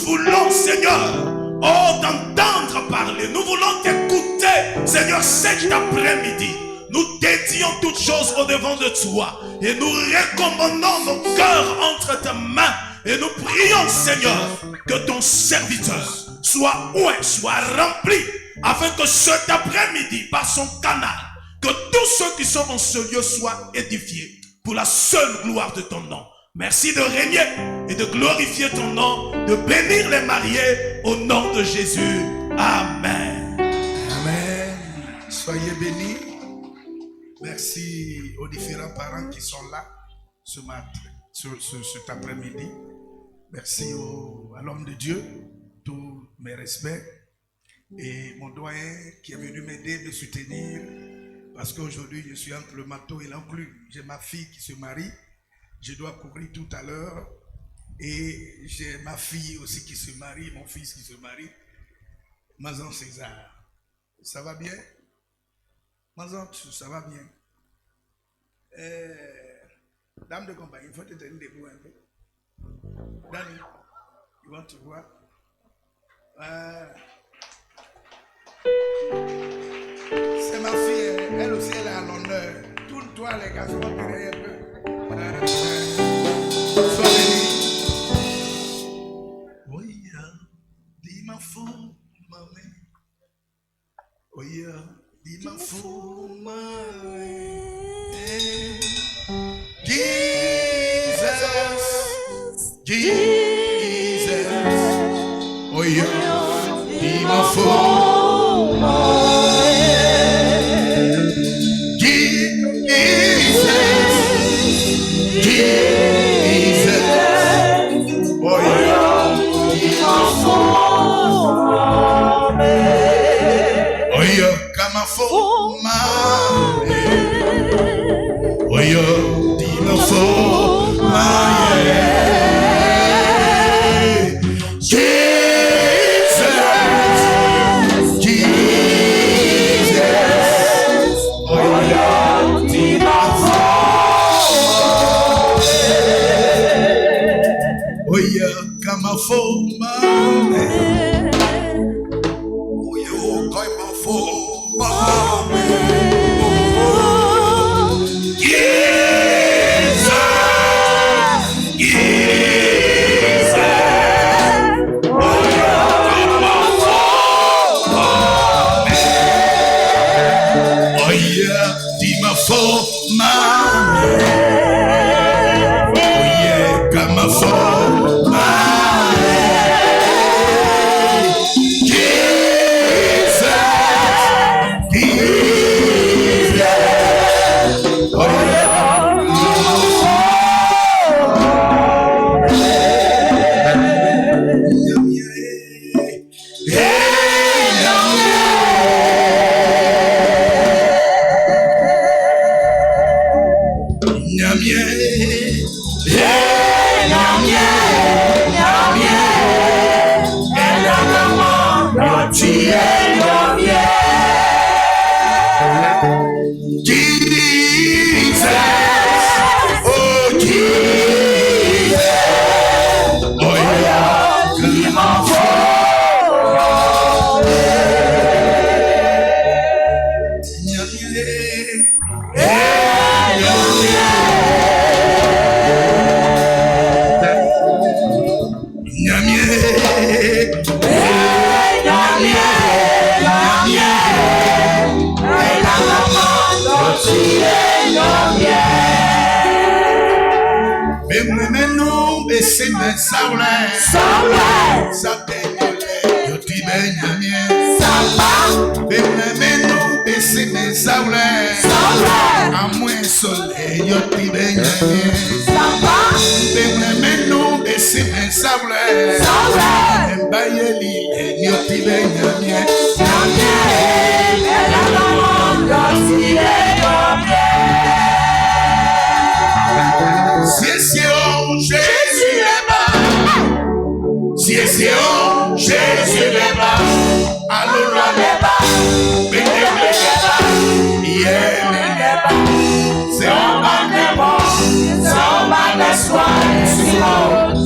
voulons, Seigneur, oh, t'entendre parler. Nous voulons t'écouter, Seigneur, cet après-midi. Nous dédions toutes choses au devant de toi. Et nous recommandons nos cœurs entre tes mains. Et nous prions, Seigneur, que ton serviteur soit oué, soit rempli, afin que cet après-midi, par son canal, que tous ceux qui sont en ce lieu soient édifiés pour la seule gloire de ton nom. Merci de régner et de glorifier ton nom, de bénir les mariés au nom de Jésus. Amen. Amen. Soyez bénis. Merci aux différents parents qui sont là ce matin, cet après-midi. Merci à l'homme de Dieu, tous mes respects. Et mon doyen qui est venu m'aider, me soutenir, parce qu'aujourd'hui je suis entre le marteau et l'enclume. J'ai ma fille qui se marie, je dois courir tout à l'heure. Et j'ai ma fille aussi qui se marie, mon fils qui se marie, Mazan César. Ça va bien? Mazan, ça va bien. Dame de compagnie, il faut te tenir debout un peu. Danny, you want to voir? C'est ma fille, elle aussi elle est à l'honneur. Tourne-toi les gars, je vais derrière un peu. Sois béni. Oh yeah, dis ma fou, maman. Oh yeah, dis ma fou, maman. Jesus, Jesus, oh yeah, dis ma fou, maman. Jesus, Jesus, oh yeah, dis ma fou, maman. Oh yeah, comme ma fou, maman. Oh yeah, dis ma fou, maman.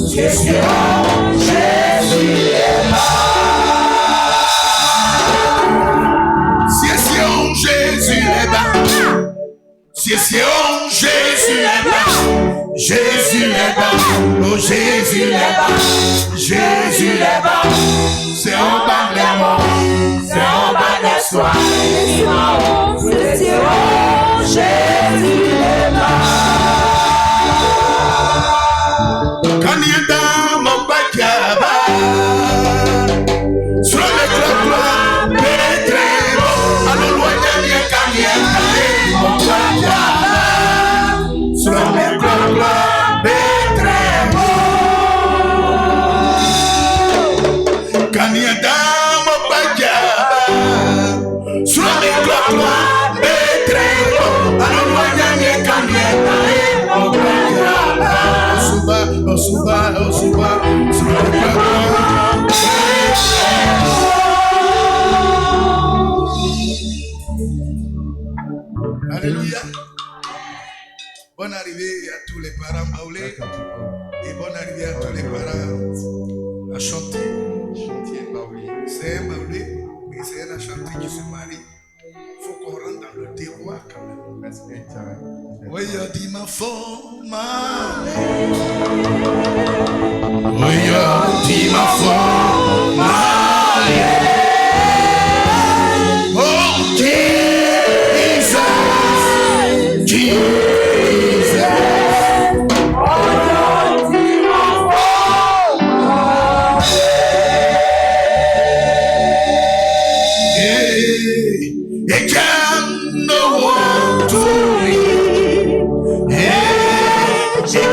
Jésus, Jésus est bon. C'est en bas des monts, c'est en bas des soirs. Jésus est bon. Quand il est dans mon bacaba, sur le club, pétré, allons loin de bien quand il est dans mon bacaba, sur le club, pétré. Quand il est dans mon bacaba, sur le club, pétré, allons loin de bien quand il est dans mon bacaba. Suba, Alléluia. Bonne arrivée à tous les parents baoulés et bonne arrivée à tous les parents à chanter. C'est un baoulé, mais c'est un chanté qui se marie. Il faut qu'on rentre dans le terroir quand même. Oui, il dit ma forme. Oui, il dit ma forme. Oh, Jesus, Jesus. Oh, il dit ma forme. Et can no one to me. Et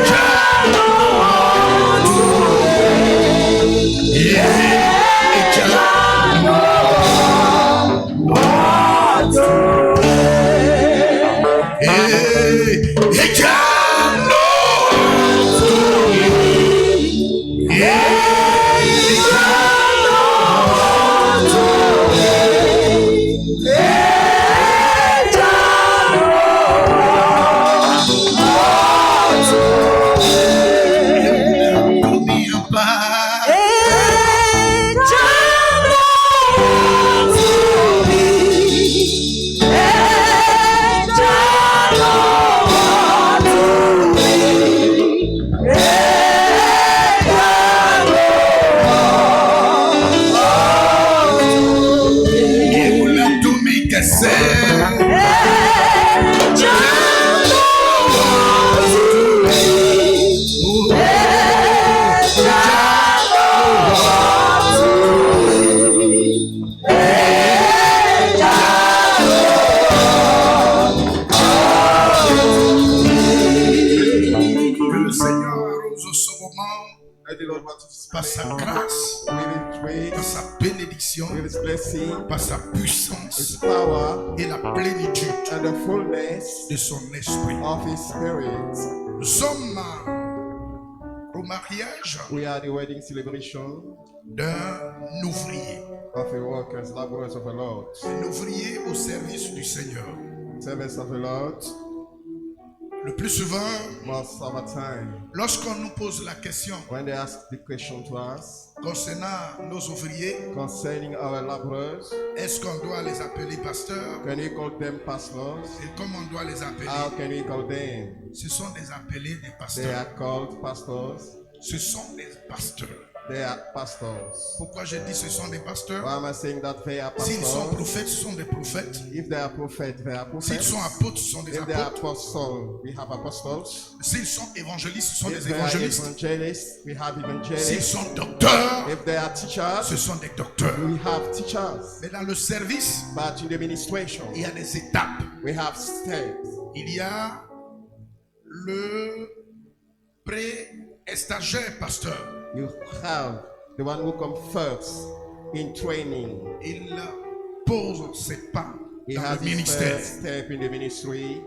can no one to me. Et can no one to me. Et can no one to me. Et can no one to me. Par sa grâce, par sa bénédiction, par sa puissance et la plénitude de son esprit. Nous sommes au mariage d'un ouvrier. Un ouvrier au service du Seigneur. Le plus souvent, lorsqu'on nous pose la question concernant nos ouvriers, est-ce qu'on doit les appeler pasteurs? Et comment on doit les appeler? Ce sont des appelés des pasteurs. Ce sont des pasteurs. They are pastors. Pourquoi je dis ce sont des pasteurs? Why am I saying that they are pastors? S'ils sont prophètes, ce sont des prophètes. If they are prophets, they are prophets. S'ils sont apôtres, ce sont des If they are apôtres. apostles, we have apostles. S'ils sont évangélistes, ce sont If des they are évangélistes. evangelists, we have S'ils evangelists. sont docteurs, If they are teachers, ce sont des docteurs. we have teachers. Mais dans le service, But in the ministration, il y a des étapes. we have steps. Il y a le pré-stagiaire pasteur. You have the one who comes first in training. Il pose ses pas He dans has le his ministère. first step in the ministry.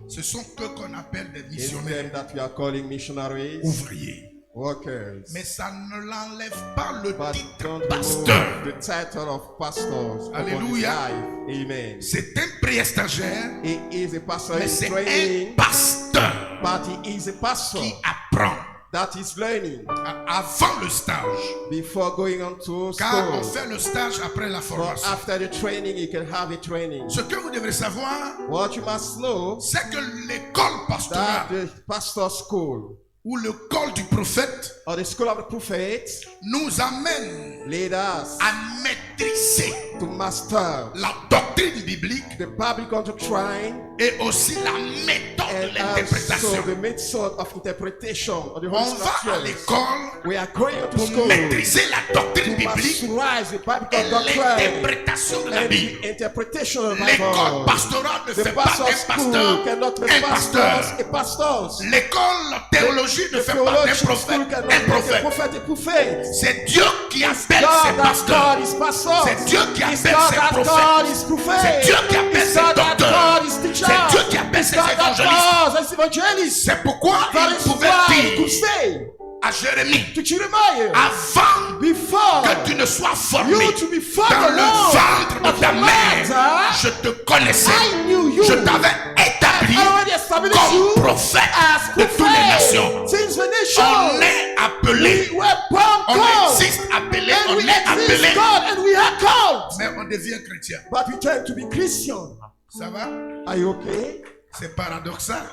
Ce sont eux qu'on appelle des It's them missionnaires, that we are calling missionaries, ouvriers. workers. Mais ça ne l'enlève pas le But titre don't pasteur. remove the title of pastors upon his Alléluia. life. Amen. C'est un pré-stagiaire, He is a pastor mais in c'est un training, pasteur but he is a pastor qui apprend that is learning avant le stage. before going on to Car on school. fait le stage après la For formation. after the training, you can have a training. Ce que vous devrez savoir, What you must know c'est que l'école that pastorale the pastor school où le col du prophète or the school of the prophet nous amène lead us à maîtriser to master la doctrine biblique the biblical doctrine et aussi la méthode de and also l'interprétation. the method of interpretation of the Holy On va à Scriptures. l'école We are going to pour school maîtriser la doctrine to biblique masterize the et biblical doctrine l'interprétation de la and Bible. the interpretation of the L'école Bible. pastorale ne The fait pas pastor d'un school pasteur cannot make un pastors pasteur. a pastors. L'école théologie ne The fait pas d'un theologian prophète school cannot un make a prophète. prophet a prophet. C'est Dieu qui appelle ses God that pasteurs. God is pastors. C'est Dieu qui It's appelle God ses that God prophètes. is prophet. C'est Dieu qui appelle It's ses God that docteurs. God is teacher. C'est Dieu qui appelle It's ses God that évangélistes. God is evangelist. C'est pourquoi That il is pouvait why he could dire say à Jérémie, to Jeremiah, avant before que tu ne sois formé you to be formed dans le ventre of de ta your mère, mother, je te connaissais. I knew you. Je t'avais établi I already established comme you prophète as de toutes les prophet. nations. Since the On nation, est appelé. we were born On called. existe appelé. And On we est appelé. exist God and we are called. Mais on devient chrétien. But we tend to be Christian. Ça va? Are you okay? C'est paradoxal.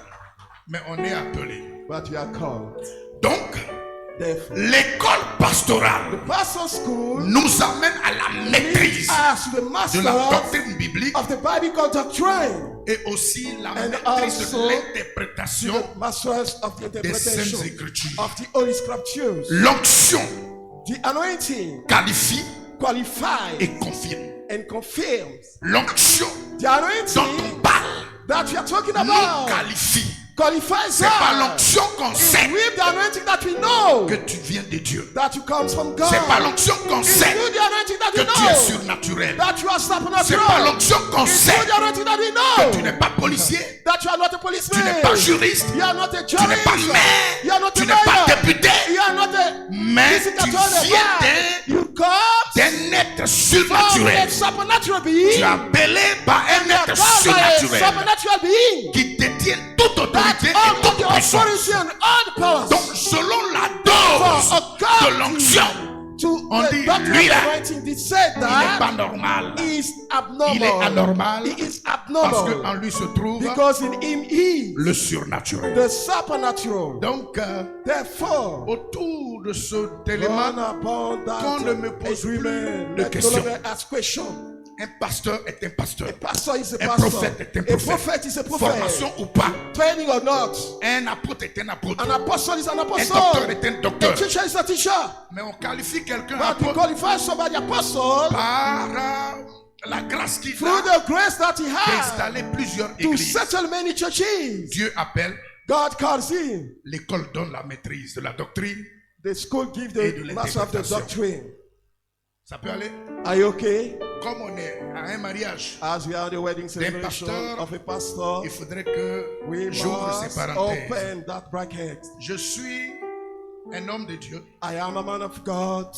Mais on est appelé. But we are called. Donc, Therefore, l'école pastorale the pastor school nous amène à la maîtrise as the de master la doctrine biblique of the biblical doctrine, et aussi la And maîtrise also de l'interprétation the masters of the des Saintes interpretation Écritures. of the Holy Scriptures. L'onction The anointing qualifie qualifies et confirme. and confirms. L'onction The dont anointing on parle that we are talking nous about qualifie. qualifies C'est pas us. l'onction qu'on It's sait with the anointing that we know que tu viens de Dieu. that you come from God. C'est pas l'onction qu'on It's sait with the anointing that que we tu es know surnaturel. that you are C'est supernatural. pas l'onction qu'on It's sait with the anointing that we que tu know n'es pas policier, that you are not a tu policeman. n'es pas juriste, You are not a tu n'es pas jurist. maire, You are not tu a n'es pas mayor. député, You are not a mais tu visitor to the viens bar. You come d'un être from a surnaturel. supernatural Tu being. es appelé par un You are être called by a surnaturel supernatural being. qui détient toute That autorité et all toute the puissance. authority and all the powers. Donc, selon la dose de l'onction, To on the dit, doctrine lui of là, anointing did say il n'est pas that normal. is abnormal. Il est anormal He is parce abnormal qu'en lui se trouve because in him is le surnaturel. the supernatural. Donc, Therefore, autour de cet run élément, upon that qu'on ne me pose agreement. plus de Let questions. no longer ask question. un pasteur est un pasteur. A pastor is a Un pastor. prophète est un A prophète. prophet is a prophet. Formation ou pas. Training or not. Un apôtre est un apôtre. An apostle is an Un apostle. docteur est un A docteur. teacher is a teacher. Mais on qualifie quelqu'un But we apôtre qualify somebody apostle par la grâce qu'il through a the grace that he has d'installer plusieurs to églises. settle many churches. Dieu appelle, God calls him. l'école donne la maîtrise de la doctrine. The school gives Et de the master of the l'interprétation. doctrine. Ça peut aller. Are you okay? Comme on est à un mariage, As we are at the wedding celebration pasteur, of a pastor, il faudrait que we j'ouvre ces must parenthèses. open that bracket. Je suis un homme de Dieu I am a man of God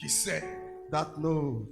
qui sait that knows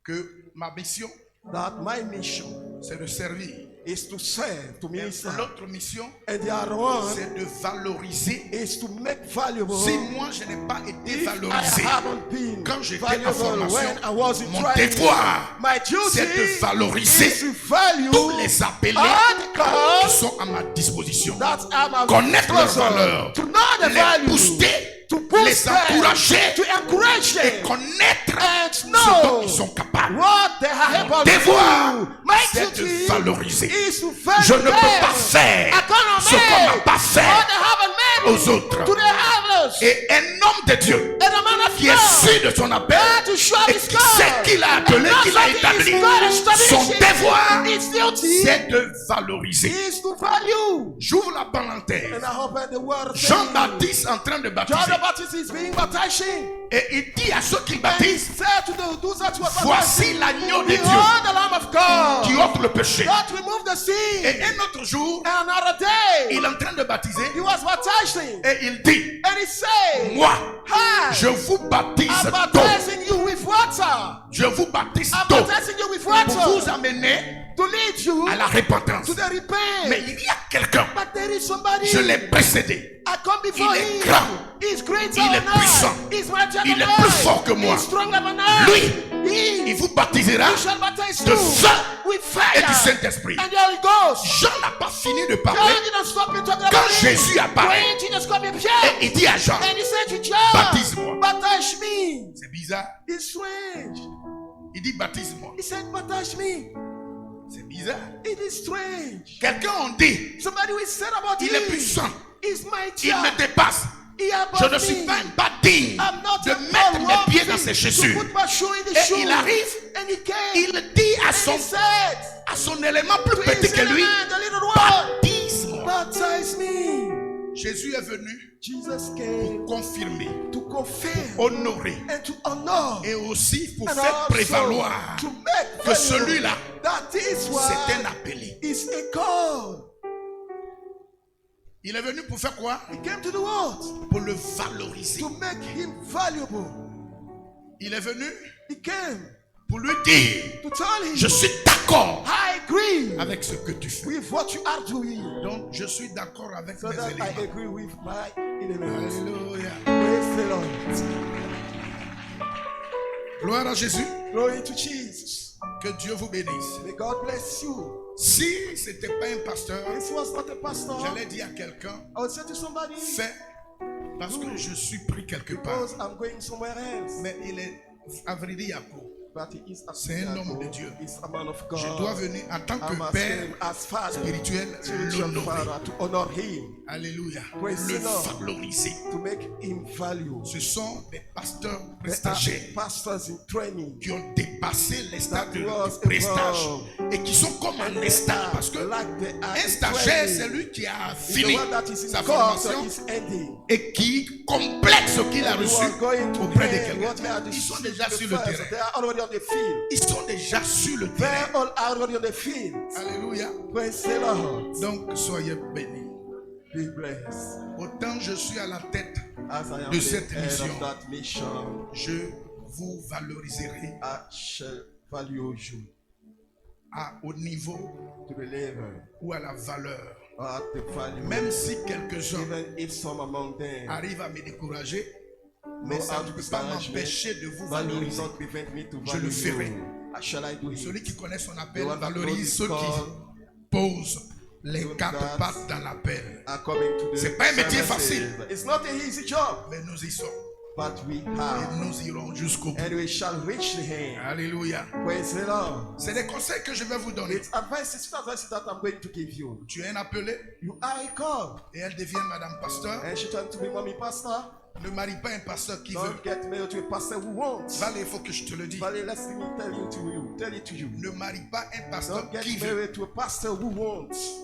que ma mission, that my mission c'est de servir. is to serve, to Et minister. l'autre mission, And the other one c'est de valoriser. is to make valuable. Si moi je n'ai pas été If I valorisé haven't been quand j'étais en valuable formation, when I was in mon training, devoir, my duty c'est de valoriser is to value tous les appelés all the qui calls sont à ma disposition. that am at Connaître leur disposal, valeur, to know the les value, booster, to boost les them, encourager to encourage et them, connaître and ce know dont ils sont capables. what they are able to Devoir, do. My c'est duty de valoriser. is to value Je ne peux them. pas faire I cannot ce qu'on n'a make pas fait what they haven't made aux autres. to the others. Et un homme de Dieu And a man of qui est God sûr de son appel that to show et his qui God, sait qu'il a appelé, and qu'il a knows that établi, his God established son him. devoir, His duty c'est de valoriser. is to value. J'ouvre la parenthèse. And I open the word of faith. Jean-Baptiste en train de John baptiser. the Baptist is being baptizing. Et il dit à ceux qui And he baptisent, said to the that were voici baptizing, l'agneau de Dieu behold the Lamb of God qui ôte le péché. that remove the sin. Et un autre jour, And another day, il est en train de baptiser he was baptizing. et il dit, And he said, moi, hi, je vous baptise I'm d'eau. baptizing you with water. Je vous baptise I'm d'eau baptizing you with pour vous water amener to lead you à la repentance. to the repent. Mais il y a quelqu'un, But there is somebody je l'ai précédé. I come before Il est him. grand. He's greater Il est than I. puissant. He's mightier Il than est plus I. fort que moi. He's stronger than I. Lui, Il vous baptisera He shall baptize de you feu with et du fire Saint-Esprit. and the Holy Ghost. Jean n'a pas fini de John parler didn't stop me talking quand about it. Jésus apparaît. When Jesus called me Et Pierre, il dit à Jean, and he said to John, baptise-moi. baptize me. C'est bizarre. It's strange. Il dit baptise-moi. He said, baptize me. C'est bizarre. It is strange. Quelqu'un en dit, Somebody will say about il est him. puissant. He's mighty. Il me dépasse. He above Je ne suis me. pas digne I'm not de a mettre man mes pieds worthy dans ses to chaussures. put my shoe in the Et shoe. il arrive, And he came. il dit à And son, he said, à son élément plus to petit his que lui, element, the little one, baptise-moi. baptize me. Jésus est venu Jesus came confirmer, to confirm honorer and to honor et aussi pour and faire also prévaloir to make que value celui-là, that this c'est un one appelé. is a call. Il est venu pour faire quoi? He came to the world Pour le valoriser. to make him valuable. Il est venu He came pour lui dire, to tell him, je suis d'accord I agree avec ce que tu fais. with what you are doing. Donc je suis d'accord avec So mes that I éléments. agree with my elements. Alléluia. Praise the Lord. Gloire à Jésus. Glory to Jesus. Que Dieu vous bénisse. May God bless you. Si c'était pas un pasteur, This was not a pastor. j'allais dire à quelqu'un, I would say to somebody, fais parce que je suis pris quelque part. because I'm going somewhere else. Mais il est à vrai dire Yacoub. But he is a C'est un homme de Dieu. He's a man of God. Je dois venir en tant I que must père came as father, spirituel spiritual l'honorer. father, to honor him, Alléluia. Praise Le the Lord. valoriser. to make him value. Ce sont des pasteurs There stagiaires are pastors in training qui ont dépassé les stades that de was prestage above. et qui sont comme And un they stage are parce que like they are un in stagiaire, c'est training. lui qui a It's the fini one that is in sa course formation is ending. et qui complète ce qu'il a You reçu are going to auprès de end what he quelqu'un. had Ils sont received déjà the sur le first. terrain. They are already on the field. Ils sont déjà sur le They terrain. all are already on the field. Alléluia. Praise the Lord. Donc soyez bénis. Be blessed. Autant je suis à la tête, As I am de the cette head mission. of that mission, je vous valoriserai I shall value you au niveau to the level ou à la valeur. or at the value. Même si quelques-uns Even if some among them arrivent à me décourager, know mais ça how ne to peut pas discourage me, m'empêcher de vous value will valoriser. not prevent me to Je value le ferai. you. How shall I do it? Celui qui connaît son appel The one that knows valorise his ceux qui call posent les those quatre that pattes dans l'appel. are coming to the C'est pas un métier services. facile. It's not an easy job, Mais nous y sommes but we et have, nous irons jusqu'au bout. and we shall reach the hand. Alléluia. Praise the Lord. C'est des conseils que je vais vous donner. It's advices that I'm going to give you. Tu es un appelé You are a call, et elle devient Madame Pasteur. and she turned to be mommy pastor. Ne marie pas un pasteur qui veut. Don't get married to a pastor who wants. Vale, il faut que je te le dise. Valley, let me tell it to you. Ne marie pas un pasteur Don't get qui veut. married to a pastor who wants.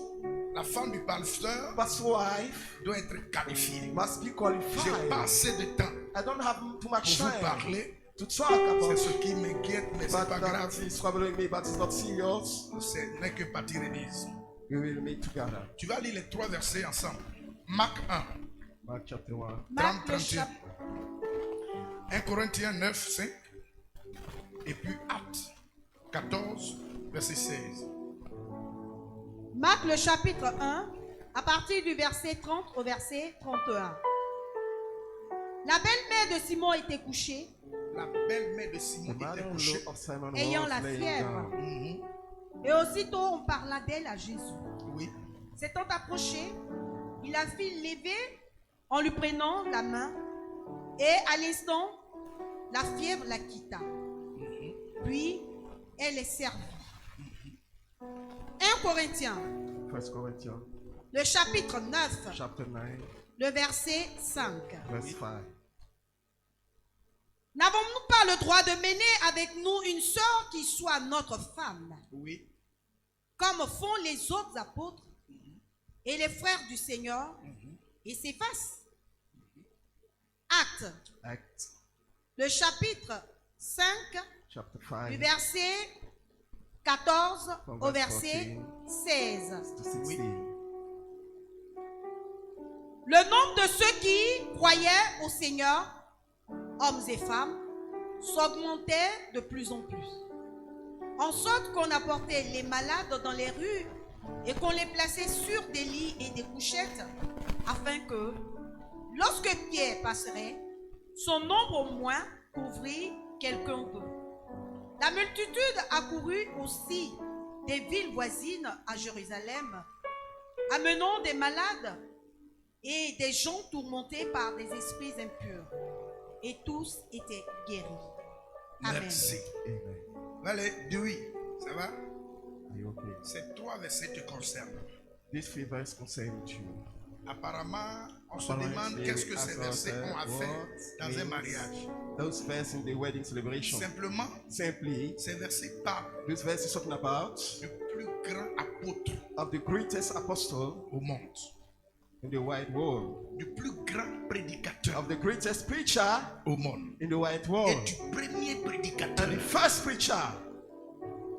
La femme du pasteur Pastor wife doit être qualifiée. must be J'ai qualified. pas assez de temps I don't have too pour much vous time parler. to talk C'est about ce it. qui m'inquiète, mais c'est But pas grave. that is troubling me, but it's not serious. Ce n'est que partie remise. We will meet together. Tu vas lire les 3 versets ensemble. Marc 1, Mark chapter 1. 30, Marc le 31. 1 Corinthiens 9, 5. Et puis Actes 14, verset 16. Marc le chapitre 1, à partir du verset 30 au verset 31. La belle-mère de Simon était couchée, La belle-mère de Simon The était couchée. mother-in-law of Simon ayant was la laying fièvre. down. Mhm. Et aussitôt on parla d'elle à Jésus. Oui. S'étant approché, il la fit lever en lui prenant la main, et à l'instant, la fièvre la quitta. Puis, elle est servie. 1 Corinthiens, 1 Corinthians le chapitre 9, chapter 9, le verset 5. verse 5. N'avons-nous pas le droit de mener avec nous une sœur qui soit notre femme, Oui. comme font les autres apôtres et les frères du Seigneur, et s'effacent? Actes, Acts le chapitre 5, chapter du 5 verset 14 from au verse verset 14 16. to 16. Le nombre de ceux qui croyaient au Seigneur, hommes et femmes, s'augmentait de plus en plus. En sorte qu'on apportait les malades dans les rues et qu'on les plaçait sur des lits et des couchettes, afin que, lorsque Pierre passerait, son nombre au moins couvrit quelqu'un d'eux. La multitude accourut aussi des villes voisines à Jérusalem, amenant des malades et des gens tourmentés par des esprits impurs. Et tous étaient guéris. Amen. Merci. Amen. Allez, Dewey, ça va? Are you okay? Ces 3 versets te concernent. These 3 verses concern you. Apparemment, on se Apparently, demande qu'est-ce que ces as versets I ont à said, faire what dans un is mariage. Those verses in the wedding celebration. Simplement, Simply, ces versets parlent these verses talking about du plus grand apôtre of the greatest apostle au monde, in the wide world, du plus grand prédicateur of the greatest preacher au monde in the wide et world, du premier prédicateur. and the first preacher.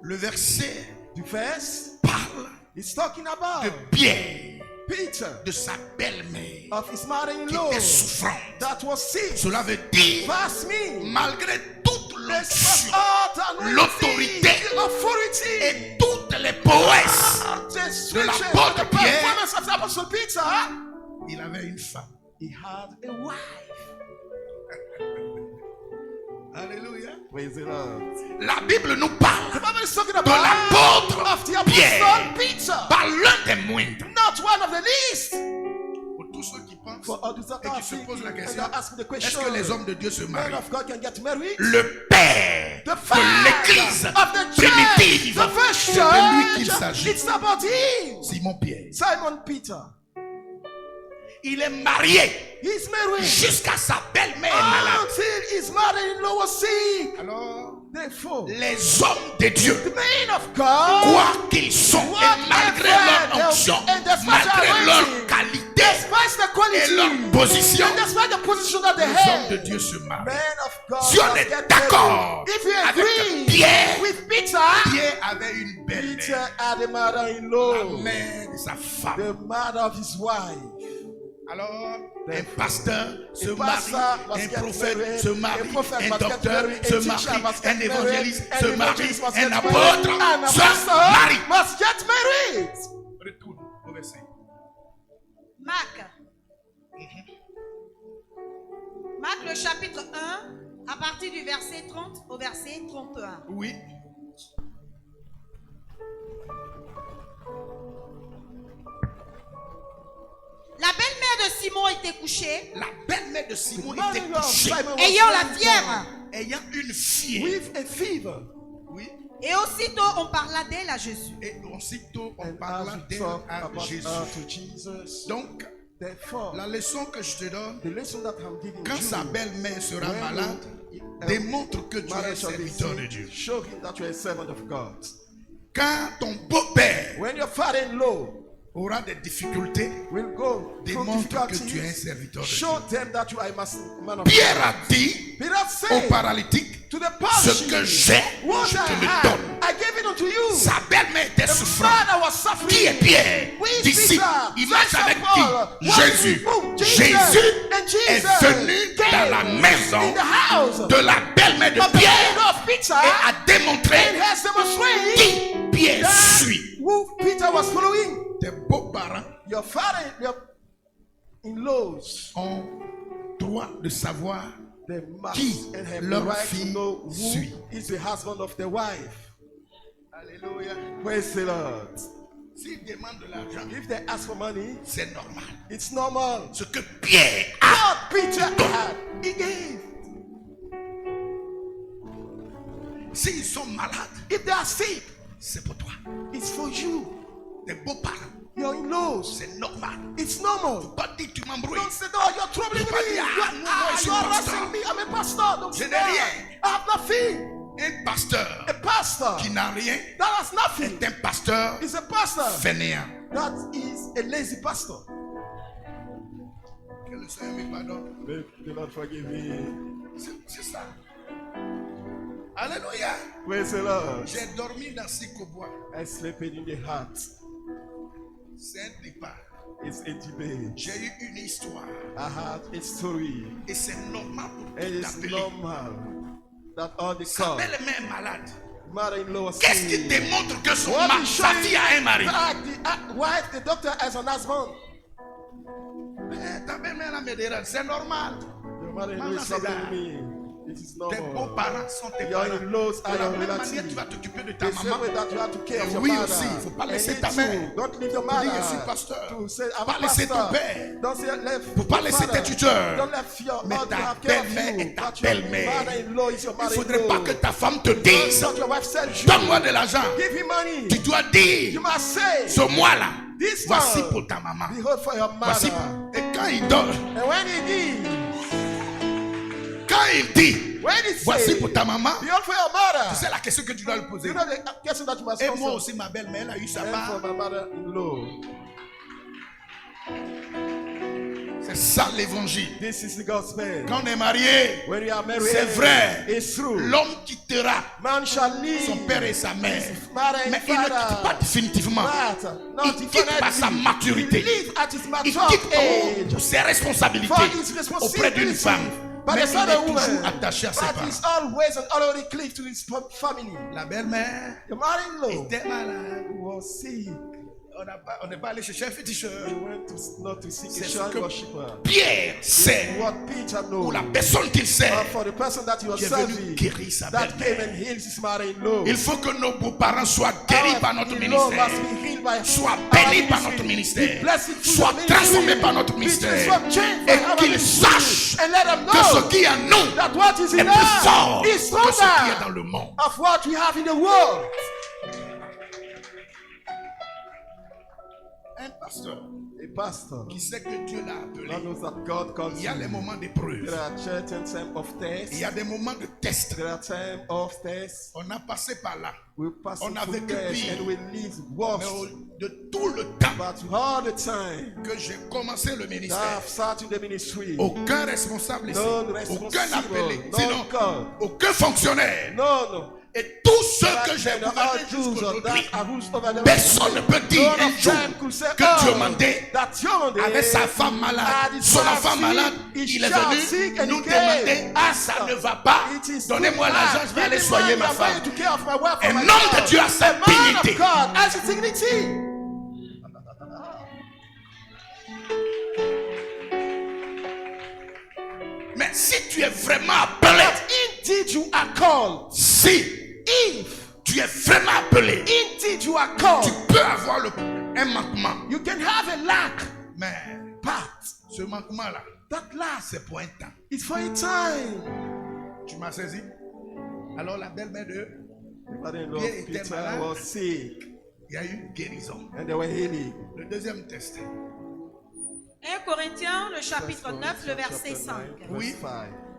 Le verset The verse parle is talking about de Pierre, Peter, de sa belle-mère of his qui mother-in-law était souffrante. that was sick. Cela veut dire, Verse me, malgré toute l'onction, l'autorité, l'autorité authority, et toutes les prouesses, the de l'apôtre scripture, the Pierre, performance of the apostle Peter, il avait une femme. he had a wife. Alléluia. Praise the Lord. La Bible nous parle The Bible is talking de about l'apôtre of the apostle Pierre, Peter, par l'un des moindres. not one of the least. Pour tous ceux qui pensent For all those that et are qui se posent thinking la and question, are asking the est-ce question, que les hommes de Dieu se men marient? of God can get married? Le père The de father l'église of the church, primitive, the first c'est de lui qu'il church, s'agit. it's about him. Simon Pierre. Simon Peter. Il est marié He's married jusqu'à sa belle-mère malade. until his mother-in-law was sick. Alors, Therefore, les hommes de Dieu, the men of God, quoi qu'ils sont, et malgré leur onction, malgré leur qualité despite the et quality leur position, and despite the position that they les hommes de have, Dieu se marient. men of God Si on must est get d'accord married. If you avec agree Pierre, with Peter, Pierre avait une belle-mère, Peter had a la mother-in-law, mère de sa femme. the mother of his wife. Alors, un pasteur se A marie, pastor must un get prophète married, se a marie, prophet un must get docteur married, a se teacher marie, must get un married, évangéliste an se marie, evangelist must un get married, apôtre an se apostle marie. must get married. Retourne au verset. Marc. Marc le chapitre 1, à partir du verset 30 au verset 31. Oui. La belle-mère de Simon était couchée, La belle-mère de Simon était Mother-in-law of couchée, Simon was ayant la lying fièvre. ayant une fièvre. with a fever. Oui. Et aussitôt on parla d'elle à Jésus. Et aussitôt, on And parla as we d'elle talk à about Jésus. her to Jesus, Donc, therefore, la leçon que je te donne, the lesson that I'm giving quand you, sa belle-mère sera when malade, you- démontre que tu es un marriage shall be serviteur de seen, Dieu. show him that you're a servant of God. Quand ton beau-père When your father-in-law aura des difficultés, will go through démontre que tu es un difficulties, serviteur de Dieu. show them that you are a man of Pierre God. a dit Peter au said paralytique, to the ce que paralytic, j'ai, what je I te le have, donne. I gave it unto you. Sa belle-mère était The souffrante. father was suffering. Qui est Pierre? Who is Disciple. Peter? Il marche Son avec of Paul. qui? What Jésus. is who? Jésus And Jesus est venu came dans la maison in the house de la belle-mère de of the Pierre mother of Peter et a démontré and has demonstrated qui Pierre that suit. who Peter was following. Tes beaux-parents Your father, your in-laws, ont droit de savoir they must Qui and have leur the right fille to know who suit. is the husband of the wife. Alléluia. Praise the Lord. S'ils demandent de l'argent, If they ask for money, c'est normal. it's normal. Ce que Pierre a, What Peter had, he gave. s'ils sont malades, If they are sick, c'est pour toi. it's for you. Tes beaux-parents, Your in-laws, c'est normal. it's normal. Pas dire tu m'embrouilles. Don't say, no, you're troubling Faut pas me. dire, You're, moi, je suis you're pasteur. harassing me. I'm a pastor. Don't Je say n'ai that. rien. I have nothing. Un pasteur A pastor qui n'a rien that has nothing est un pasteur is a pastor fainéant. that is a lazy pastor. Que le Seigneur me pardonne. May the Lord forgive me. C'est ça. Alléluia. Praise the Lord. J'ai dormi dans Sikobois. I slept in the heart. C'est un départ. It's a debate. J'ai eu une histoire. I had a story. Et c'est normal pour And tout it's appeler. normal that all the Sa call, belle-mère est malade. mother-in-law was Qu'est-ce qui sick. démontre que What is sa fille a un mari? that the wife, the doctor has an husband. Ta belle-mère a me dérange. C'est normal. Your mother-in-law Maman, is c'est troubling that. me. It is Tes normal. beaux-parents sont tes Your parents. in-laws are De la your même manière, relatives. tu vas t'occuper de ta The same maman. way that you have to care of Et your oui mother. aussi, il ne faut pas laisser And ta you mère. too. Don't leave your Pour dire, mother. je suis pasteur. To say, I'm Pas a laisser pastor. ton père. Don't say left. Faut pas your laisser father. tes tuteurs. Don't let your Mais mother ta have care of belle-mère you. est ta But your belle-mère. mother-in-law is your Il ne faudrait mother-in-law. pas que ta femme te Don't dise, let your wife send you. donne-moi de l'argent. Give him money. Tu dois dire, You must say, ce mois-là, this voici one, pour ta maman. behold for your Voici mother. pour... Et quand il donne, And when he did, quand il dit, when he voici said, pour ta maman, behold for your mother. c'est la question que tu dois lui poser. You know the question that you must Et answer. moi aussi, ma belle-mère, elle a eu sa And for part. my mother-in-law. C'est ça l'évangile. This is the gospel. Quand on est marié, When you are married, c'est vrai. it's true. L'homme quittera Man shall leave son père et sa mère. mother and Mais il ne father. quitte pas définitivement. But not Il quitte par sa definitely. maturité. He lives at his Il mature quitte age. pour ses responsabilités For his auprès d'une responsibility. femme. But Mais the il son est of woman, toujours attaché à ses but parents. he's always and already cleaved to his family. La belle-mère The mother-in-law était malade. was sick. On n'est pas allé chercher un féticheur. He went to not to seek C'est a ce shrine que worshiper. Pierre sait, What Peter knows. ou la personne qu'il sait, For the person that he was qui est venu serving, guérir sa that came belle-mère. and healed his mother-in-law. Il faut que nos beaux-parents soient guéris par notre in-law ministère, must be healed by soient our bénis par ministry. notre Be ministère, blessed through soient the ministry. transformés par notre Be ministère, transformed, changed by et our qu'ils ministry. sachent And let them que ce know qui est en nous that what is est in plus us fort is que ce qui est stronger dans le monde. of what we have in the world. Un pasteur A pastor qui sait que Dieu l'a appelé, that knows that God calls il y a les you. moments d'épreuve, There are certain times of tests. il y a des moments de test. There are times of tests. On a passé par là, We pass On a through vécu tests pire. and we live mais worse. de tout le temps But all the time que j'ai commencé le that ministère, I've started the ministry, aucun responsable ici, non aucun responsible, appelé, non sinon God, aucun fonctionnaire, no. et tous ceux que That j'ai the gouvernés Jews jusqu'aujourd'hui, that are rules over the personne ne peut dire none un of jour them could say, que Dieu oh, mandait that Yonde avec sa femme malade, had his son wife enfant sick, malade, his il est child sick, venu and nous he came. demander, ah ça ne va pas, It is donnez-moi too l'argent, bad. je vais aller Give me soigner money, ma I'm femme. going to care of my wife Un and my homme de child. Dieu a sa A man dignité. of God has his dignity. Mais si tu es vraiment appelé, But indeed you are called. si If tu es vraiment appelé, indeed you are tu called, peux avoir un manquement. you can have a lack. Mais But ce manquement-là, that lack c'est pour un temps. is for a time. Tu m'as saisi? Alors la belle-mère de, The mother-in-law Pierre of était Peter malade. was sick il y a eu une guérison. and they were healing. Le deuxième test. 1 Corinthiens, le chapitre 9, le verset 5. Oui.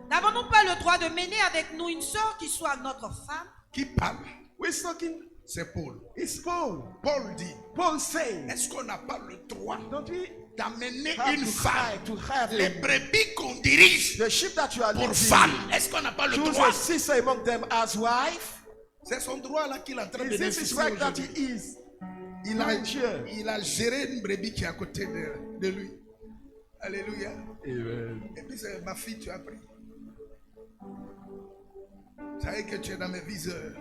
N'avons-nous pas le droit de mener avec nous une sœur qui soit notre femme? Qui parle? We're talking, C'est Paul. it's Paul. Paul dit, Paul saying, est-ce qu'on n'a pas le droit don't we d'amener have une femme, to have les brebis qu'on dirige the sheep that you are pour leading? femme? Est-ce qu'on n'a pas le Choose droit? a sister among them as wife. C'est son droit là qu'il est en train de Is this his bénéficier right that aujourd'hui. he is? Il il a géré une brebis qui est à côté de lui. Alléluia. Amen. Et puis c'est ma fille, tu as pris. Ça veut dire que tu es dans mes viseurs.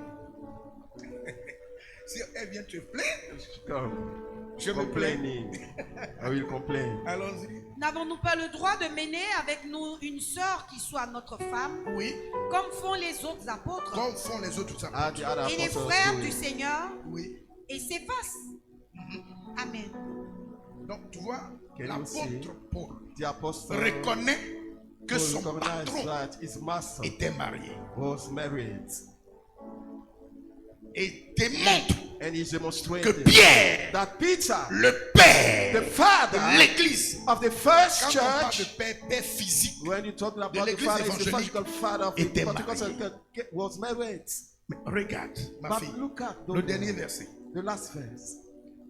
Si elle vient te plaindre, Come. je me plains. Complaining. I will complain. Allons-y. N'avons-nous pas le droit de mener avec nous une sœur qui soit notre femme, Oui, comme font les autres apôtres comme font les autres apôtres. As the other et les apostles frères do du it. Seigneur Oui. et s'effacent? Amen. Donc tu vois, Can you l'apôtre Paul The apostle reconnaît que Paul son recognized patron that his master était marié was married, et démontre and he que demonstrated Pierre, that Peter, le the père father de l'église, of the first quand on parle de church, père physique, when you're talking about the l'église father, is the évangélique, physical father of the était Pentecostal marié. church, was married. mais regarde ma But fille, look at le dernier verset. the last verse,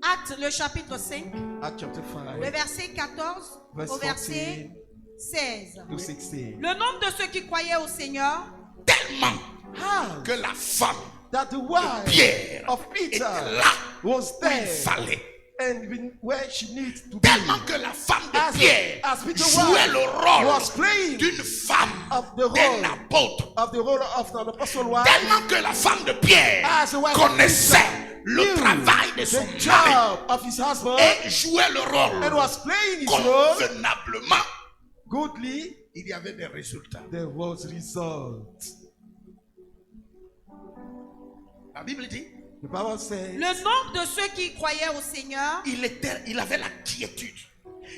Actes, le chapitre 5, Acts chapter le 5, verset 14 verse au verset 16. to 16. Le nombre de ceux qui croyaient au Seigneur Tellement How que la femme that the wife Pierre of était Peter là was où il there fallait. and where she needs to be. Tellement que la femme de Pierre as Peter jouait le was rôle playing d'une femme, of the d'un role apôtre. of the role of the apostle wife, Tellement que la femme de Pierre as the wife connaissait of le Peter, travail de son the mari job of his husband, et jouait le and rôle was playing his role convenablement goodly il y avait des résultats. there was result. La Bible dit, The Bible says Le nombre de ceux qui croyaient au Seigneur il avait la quiétude.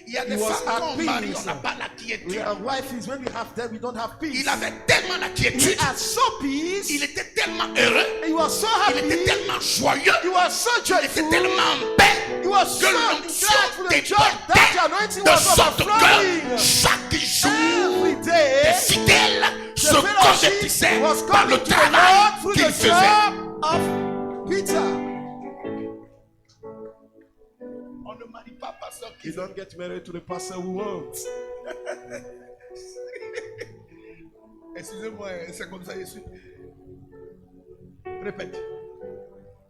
Il y a des He was femmes at qu'on marie, peace. on n'a pas la quiétude. we are wife is when we have them, we don't have peace. Il avait tellement la He quiétude. had so peace. Il était tellement heureux. He was so Il était happy. tellement joyeux. He was so Il était joyful. tellement en paix He was que so l'onction grateful and joy that the débordait anointing de was sorte que overflowing. chaque jour, Every les day, fidèles the se fellowship convertissaient was par le coming to the travail Lord through qu'il the faisait. job of Peter. On ne marie pas pasteur qui You don't get married to the pastor who wants. Excusez-moi, c'est comme ça, je suis. Répète.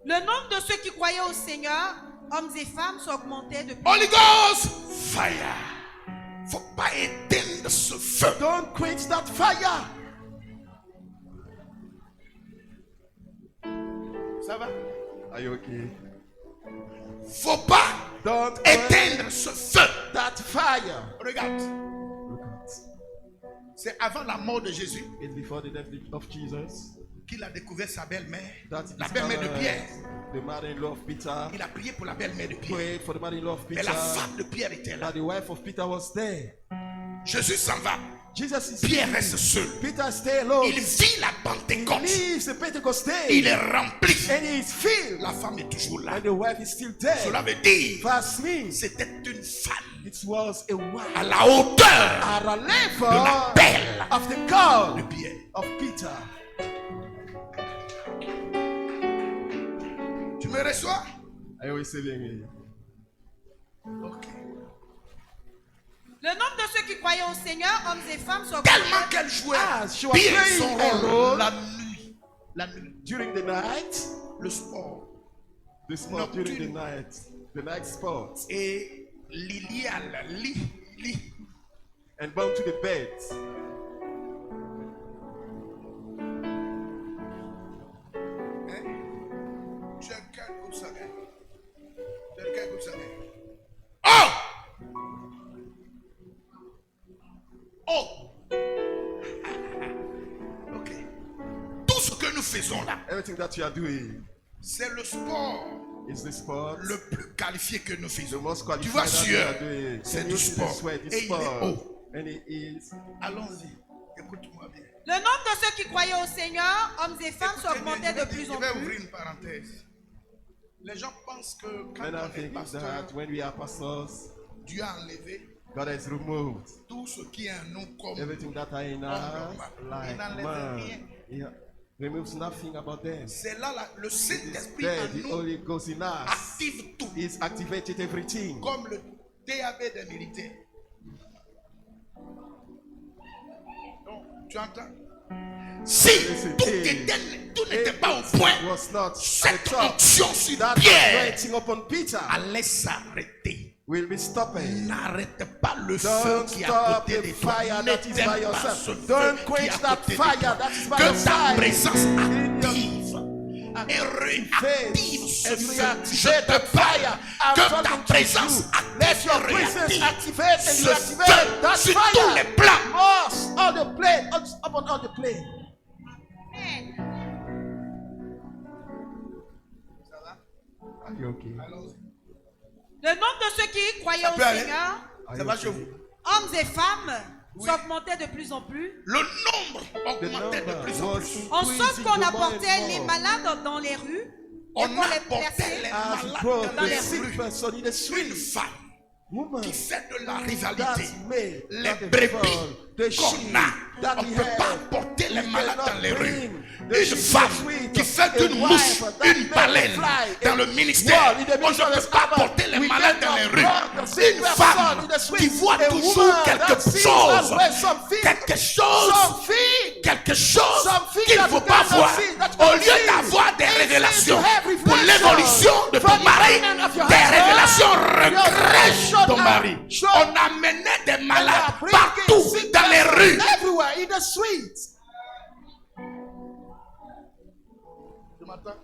Le nombre de ceux qui croyaient au Seigneur, hommes et femmes, s'augmentait de plus. Holy Ghost, fire. Faut pas éteindre ce feu. Don't quench that fire. Ça va? Are you okay? Faut pas Don't quench éteindre ce feu. that fire. Regarde, Look at c'est avant la mort de Jésus it. Before the death of Jesus, qu'il a découvert sa belle-mère, that la is belle-mère de Pierre. the mother-in-law of Peter Il a prié pour la belle-mère de Pierre. prayed for the mother-in-law of Mais Peter. la femme de Pierre était là. That the wife of Peter was there. Jésus s'en va. Jesus is Pierre reste seul. Peter stay alone. Il vit la He Pentecôte. leaves the Pentecost day. Il est rempli. And he is filled. La femme est toujours là. And the wife is still there. Cela veut dire Verse me. c'était une femme It was a wife à la hauteur at a de level l'appel of the call de Pierre. of Peter. Tu me reçois? Are you receiving me? Ok. Le nombre de ceux qui croyaient au Seigneur, hommes et femmes, Tellement s'augmentait. qu'elle jouait Ah, she was bien playing son a rôle role. la nuit. La nuit. During the night, Le sport. the sport Nocturne. during the night sport, Et Lilial, Li. and bound to the bed. Hein? Tu as qu'un comme ça, hein? Tu as qu'un comme ça, hein? Oh! Oh! Ok. Tout ce que nous faisons là, Everything that you are doing c'est le sport is the sport. le plus qualifié que nous The faisons. most Tu vois, qualified that you are Dieu, doing. c'est Can du you see the sport. sweat, the Et il est sport. haut. And it is. Allons-y. Écoute-moi bien. Le nombre de ceux qui croyaient au Seigneur, hommes et femmes, Écoutez, s'augmentait de plus en je vais plus. ouvrir une parenthèse. Les gens pensent que quand And I on est think pasteur, that when we are pastors, Dieu a enlevé God has removed tout ce qui est en nous comme everything that are in us, like Il n'enlève man. rien. He removes nothing about them. c'est là le Saint-Esprit There, en the nous Holy Ghost in us active tout is activated everything. comme le DAB des militaires. Donc, tu entends? Si tout n'était pas au point, Was not at the cette top. onction sur That Pierre anointing upon Peter allait s'arrêter. will be stopping. N'arrête pas le feu Don't qui est à stop côté the de toi. fire that is by N'éteins pas yourself. ce feu Don't qui est quench à that côté de fire toi. that is by Que your ta side. présence In your active et réactive ce and feu. Je reactivate te the fire. parle. I'm Que ta talking to présence you. active Let your et presence réactive activate and ce reactivate that feu sur tous fire. les plans. Us, all the plane, upon all the plane. Ça va? Are you okay? Allons-y. Le nombre de ceux qui croyaient Ça au peut aller? Seigneur, Are Ça you va okay? chez vous? hommes et femmes, Oui. s'augmentait de plus en plus. Le nombre The augmentait de number plus en was plus. En increasing sorte qu'on more and apportait les more. malades dans les rues et On qu'on les apportait plaçait. les As malades brought dans the les sick rues. person in the Une street. femme Woman qui fait de la rivalité. that made Les that brebis fall, the qu'on sheep a, that on we ne peut have. pas porter les We malades cannot dans les rues. bring the Une sheep femme to the street, qui fait a d'une wife mouche that une made a baleine fly, dans a le ministère. wall in the On ne ministry peut of pas Abba. porter les We malades dans cannot les rues. bring the sick Une person femme in the street. qui voit A toujours woman quelque that sees chose, always something, quelque chose, something, quelque chose something qu'il ne that faut you pas cannot voir. see, that you Au cannot lieu see. d'avoir des Instead révélations to have pour revelation l'évolution de for ton the mari, development of your des husband, révélations your regressent shut ton up, mari. shut On amenait des And malades they are bringing partout sick dans les persons rues. everywhere in the streets. Tu m'entends?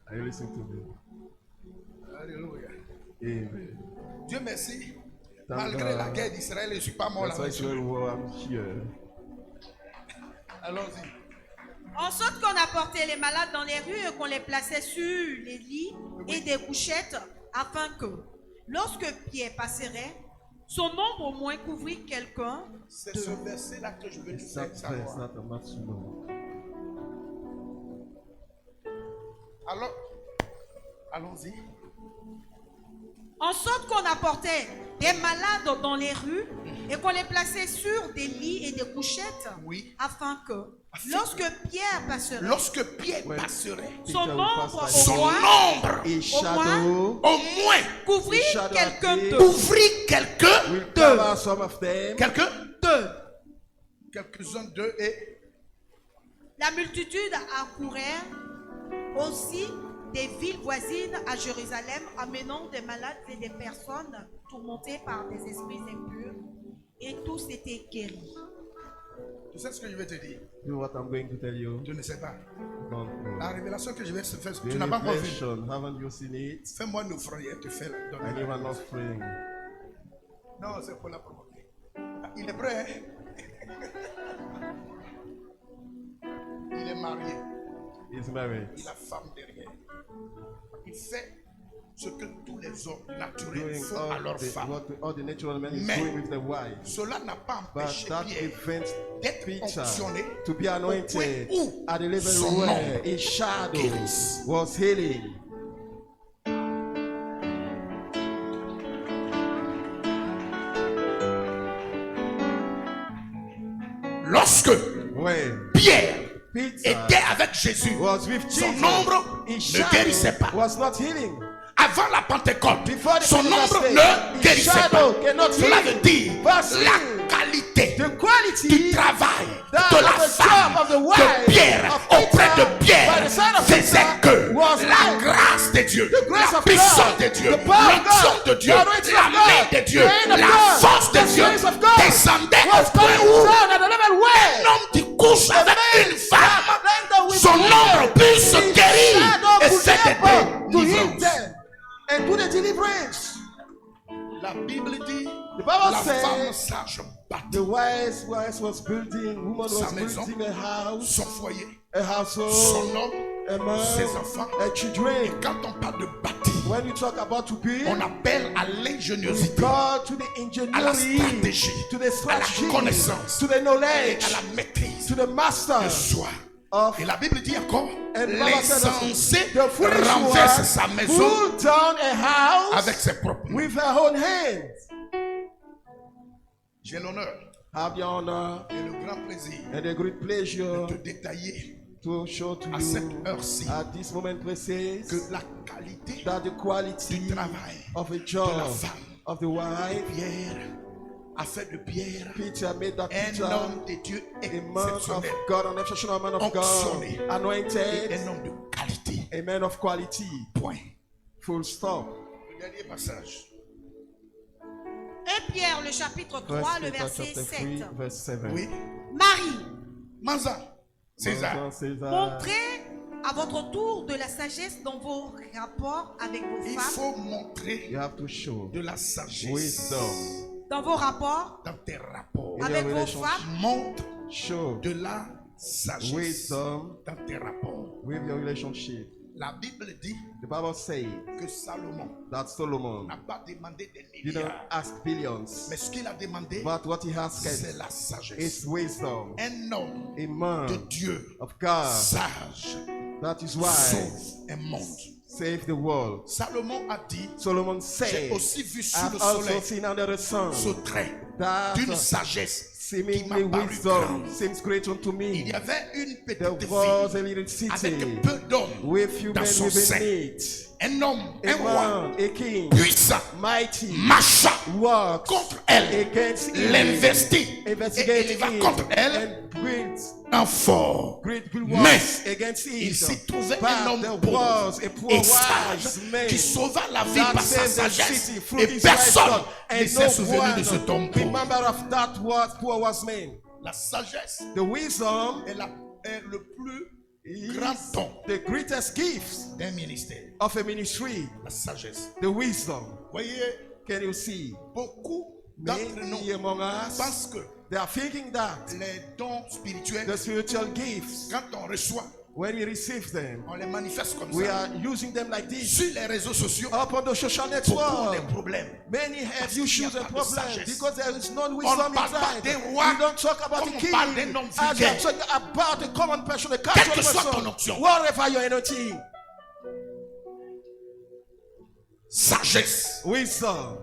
Are you listening to me? Alléluia. Amen. Dieu merci. Thank Malgré la God. guerre d'Israël, je ne suis pas mort That's là. why Israel war, I'm here. Allons-y. En sorte qu'on apportait les malades dans les rues et qu'on les plaçait sur les lits et des couchettes, afin que, lorsque Pierre passerait, son ombre au moins couvrit quelqu'un. C'est ce verset-là que je veux nous It's faire not prayer, it's savoir. not a maximum. Alors, allons-y. En sorte qu'on apportait des malades dans les rues et qu'on les plaçait sur des lits et des couchettes, Oui. afin que, lorsque Pierre passerait, Lorsque Pierre Ouais. passerait, son Peter will ombre pass by. au son moins ombre, A shadow au moins, couvrit The shadow quelqu'un appeared. d'eux. ouvrit quelqu'un, will cover some of them. quelqu'un, D'eux. quelques-uns d'eux et La multitude accourait aussi des villes voisines à Jérusalem, amenant des malades et des personnes tourmentées par des esprits impurs, et tous étaient guéris. tu sais ce que je vais te dire? You know what I'm going to tell you? Je ne sais pas. Don't know. La révélation que je vais te faire, The tu n'as pas encore vu. revelation, haven't you seen it? Fais-moi une offrande et te fais la donner. Anyone not praying? Non, c'est pour la provoquer. Ah, il est prêt, hein? Il est marié. He's married. Il a femme derrière. Il fait ce que tous les hommes naturels Doing font à leur femme. all the natural men is Mais- doing with the wife. Cela n'a pas But empêché that Pierre event d'être Peter onctionné to be anointed au point où at the level son where ombre his shadow guérisse. was healing. lorsque When Pierre Peter était avec Jésus, was with son Jesus, ombre his ne guérissait pas. shadow was not healing. Avant la Pentecôte, Before the son Pentecost ombre day, ne his guérissait pas. shadow cannot Cela heal. veut dire Verse la qualité The quality du travail that de la of the femme job of the wife de Pierre of auprès Peter de Pierre by the side of faisait Peter que was la like grâce de Dieu, the grace la of puissance God, de Dieu, the power of l'onction God, de Dieu, the anointing la of main God, de Dieu, the hand of la God, force de the Dieu grace of God descendait was au point going où down at the level un where homme qui couche avec une femme, with son ombre puisse his guérir shadow et could faire help her des to heal délivrances. them and do the deliverance. La Bible dit, The Bible la femme says sage bâtit the wise was building, woman Sa was maison. building a house, son foyer, a son household, homme, a man, ses enfants. a children. Quand on parle de bâtir, When you talk about to build, on appelle à we l'ingéniosité, go to the à la ingenuity, stratégie, to the à la strategy, connaissance, to the et knowledge, à la maîtrise to the master de soi. of Et la Bible dit encore, and Bible says l'insensé the foolish renverse one sa maison pulled down a house avec ses propres mains. with her own hands. J'ai l'honneur Have your honor et le grand plaisir and a great pleasure de te détailler to show to à cette you heure-ci at this moment precise que la qualité that the quality du travail of a de la job femme, of the wife, Pierre, a fait de Pierre Peter made that un Peter homme de Dieu a man of exceptionnel, God, an exceptional man of God, Onctionné. anointed, un homme de qualité. a man of quality. Point. Full stop. Le dernier passage. 1 Pierre, le chapitre 3, First le Peter verset chapter 7. 3, verse 7. Oui. Marie, Manza, César. César. montrez à votre tour de la sagesse dans vos rapports avec vos Il femmes, faut montrer You have to show de la sagesse wisdom dans vos rapports dans tes rapports. in avec your vos relationship. femmes, Montre Show de la sagesse wisdom dans tes rapports. with your relationship. La Bible dit The Bible says que Salomon that Solomon n'a pas demandé des didn't milliards, ask billions, mais ce qu'il a demandé, but what he asked c'est la sagesse. is wisdom. Un homme A de man Dieu of God sage that is wise sauve un monde. save the world. Salomon a dit, Solomon j'ai said, aussi vu sous I've le also soleil seen under the sun ce trait that d'une sagesse qui seemingly m'a paru wisdom grande. seems great unto Il me. y avait une There petite was fille a little city avec peu d'hommes with few dans men son within sein. it. Un homme, A un roi man, a king, puissant, mighty, marcha walks contre elle, against him, l'investit et investigate il va him, contre elle and great un fort. rewards Mais against il it. s'y trouvait But un homme there pauvre was a poor et wise sage man qui sauva la vie that par sa saved the sagesse city through et his personne wisdom, ne and s'est no souvenu de cet homme one pauvre. remember of that was poor wise man. La sagesse The wisdom est le plus is grand don the greatest gift d'un ministère. of a ministry. La sagesse. The wisdom. Voyez, Can you see? beaucoup Many among us, pensent que they are thinking that les dons spirituels, the spiritual gifts, quand on reçoit, when we receive them, on les manifeste comme we ça. are using them like this. Sur les réseaux sociaux, Upon the social beaucoup ont des network, problèmes. many have Parce qu'il n'y a issues and pas de problems sagesse. because there is no On wisdom ne parle pas inside. des We rois don't talk about comme the on king parle d'un homme as we are vulgaire. talking about a common person, a Quelle casual que soit ton person. onction. Whatever your anointing, Sagesse. wisdom.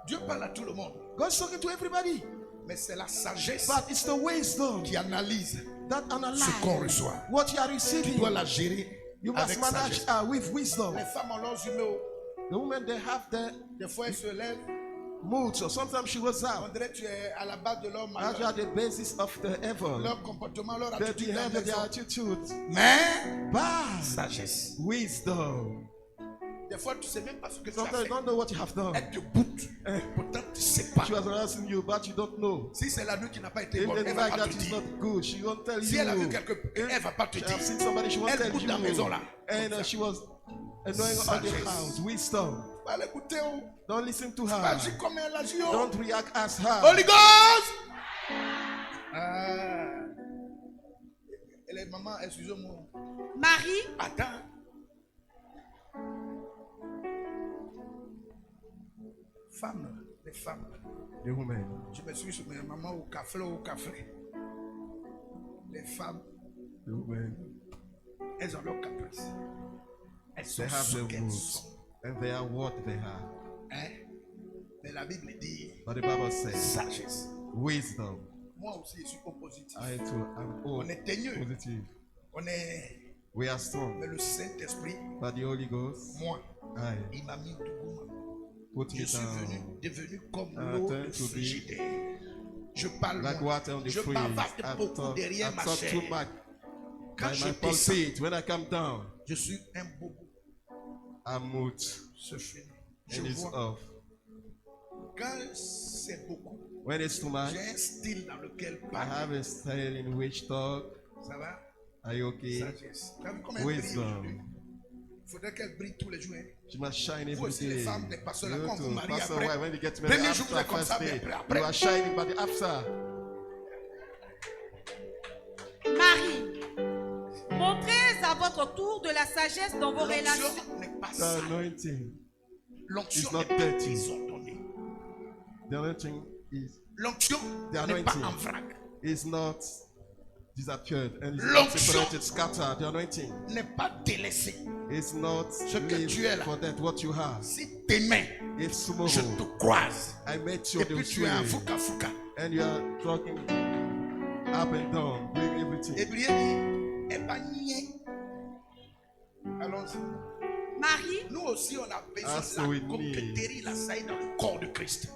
Dieu parle à tout le monde. God's talking to everybody, Mais c'est la sagesse but it's the wisdom qui analyse that analyze ce qu'on reçoit. what you are Tu receiving. dois la gérer You avec must manage sagesse. with wisdom. Les femmes ont leurs humeurs. The women, they have their Des fois, elles se lèvent. mood. So sometimes she was On out. dirait que tu es à la base de leur As you are malheur. the basis of the evil, Leur comportement, leur their attitude. behavior, leur their raison. attitude. Mais, But sagesse. wisdom. Des fois, tu ne sais même pas ce que tu as Sometimes you fait. don't know what you have done. Elle te boute. Pourtant, tu ne sais pas. She was harassing you, but you don't know. Si c'est la nuit qui n'a pas été If bonne, the elle ne va night pas that te is dire. not good, she won't tell Si you. elle a vu quelque elle ne va pas te She have dire. seen somebody, she won't Elle tell goûte la maison you. là. And she was annoying on the Sagesse. house. Wisdom. Va l'écouter. Oh. Don't listen to Pas her. agir comme elle agit. Oh. Don't react as her. Holy Ghost. Ah. Elle est maman, excusez-moi. Marie, Attends. Femmes, les femmes. The woman. Je me suis sur mes mamans au café. Les femmes, The woman. elles ont leur caprice. Elles sont They have ce the qu'elles moods. sont. And they are what they are. Hein? Mais la Bible dit But the Bible says sagesse. wisdom. Moi aussi, je suis positif. I too am all On est teigneux. positive. On est. We are strong. Mais le Saint-Esprit, But the Holy Ghost, moi, I il m'a mis debout. put Je me suis down. devenu comme I l'eau turn de to be frigidaire. Je parle like moins. water on the Je fridge. bavarde beaucoup derrière ma I talk too chair. much. Quand By je my descends, pulpit, when I come down, je suis un bobo. I'm moot C'est fini. Je and it's vois. off. Quand c'est beaucoup, When it's too much, j'ai un style dans lequel I parler. have a style in which talk. Ça va? Are you okay? Sagesse. T'as vu comment elle brille Wisdom. aujourd'hui? Il faudrait qu'elle brille tous les jours. Hein? She must shine Vous every aussi, les day. femmes, les pasteurs, là, You quand vous too. mariez Pastor, après, why, when you get married premier jour, vous after êtes comme first ça, mais day, après. you are shining, but after, Marie, montrez à votre tour de la sagesse dans vos relations. L'onction n'est pas the sale. anointing, L'onction is not n'est pas dirty. désordonnée. the anointing L'onction The n'est pas anointing. en vrac. is not disappeared and it's not L'onction. separated, scattered. The anointing N'est pas délaissé. is not Ce que tu es leave là. for that what you have. Si demain, If je tomorrow te croise, I met you et on puis the tu es un street fouca fouca. and you are talking up and down, doing Et everything. puis il dit, eh ben, niais. Allons-y. Marie, Nous aussi, on a Ah, besoin oui, de la coquetterie, la saille dans le corps de Christ.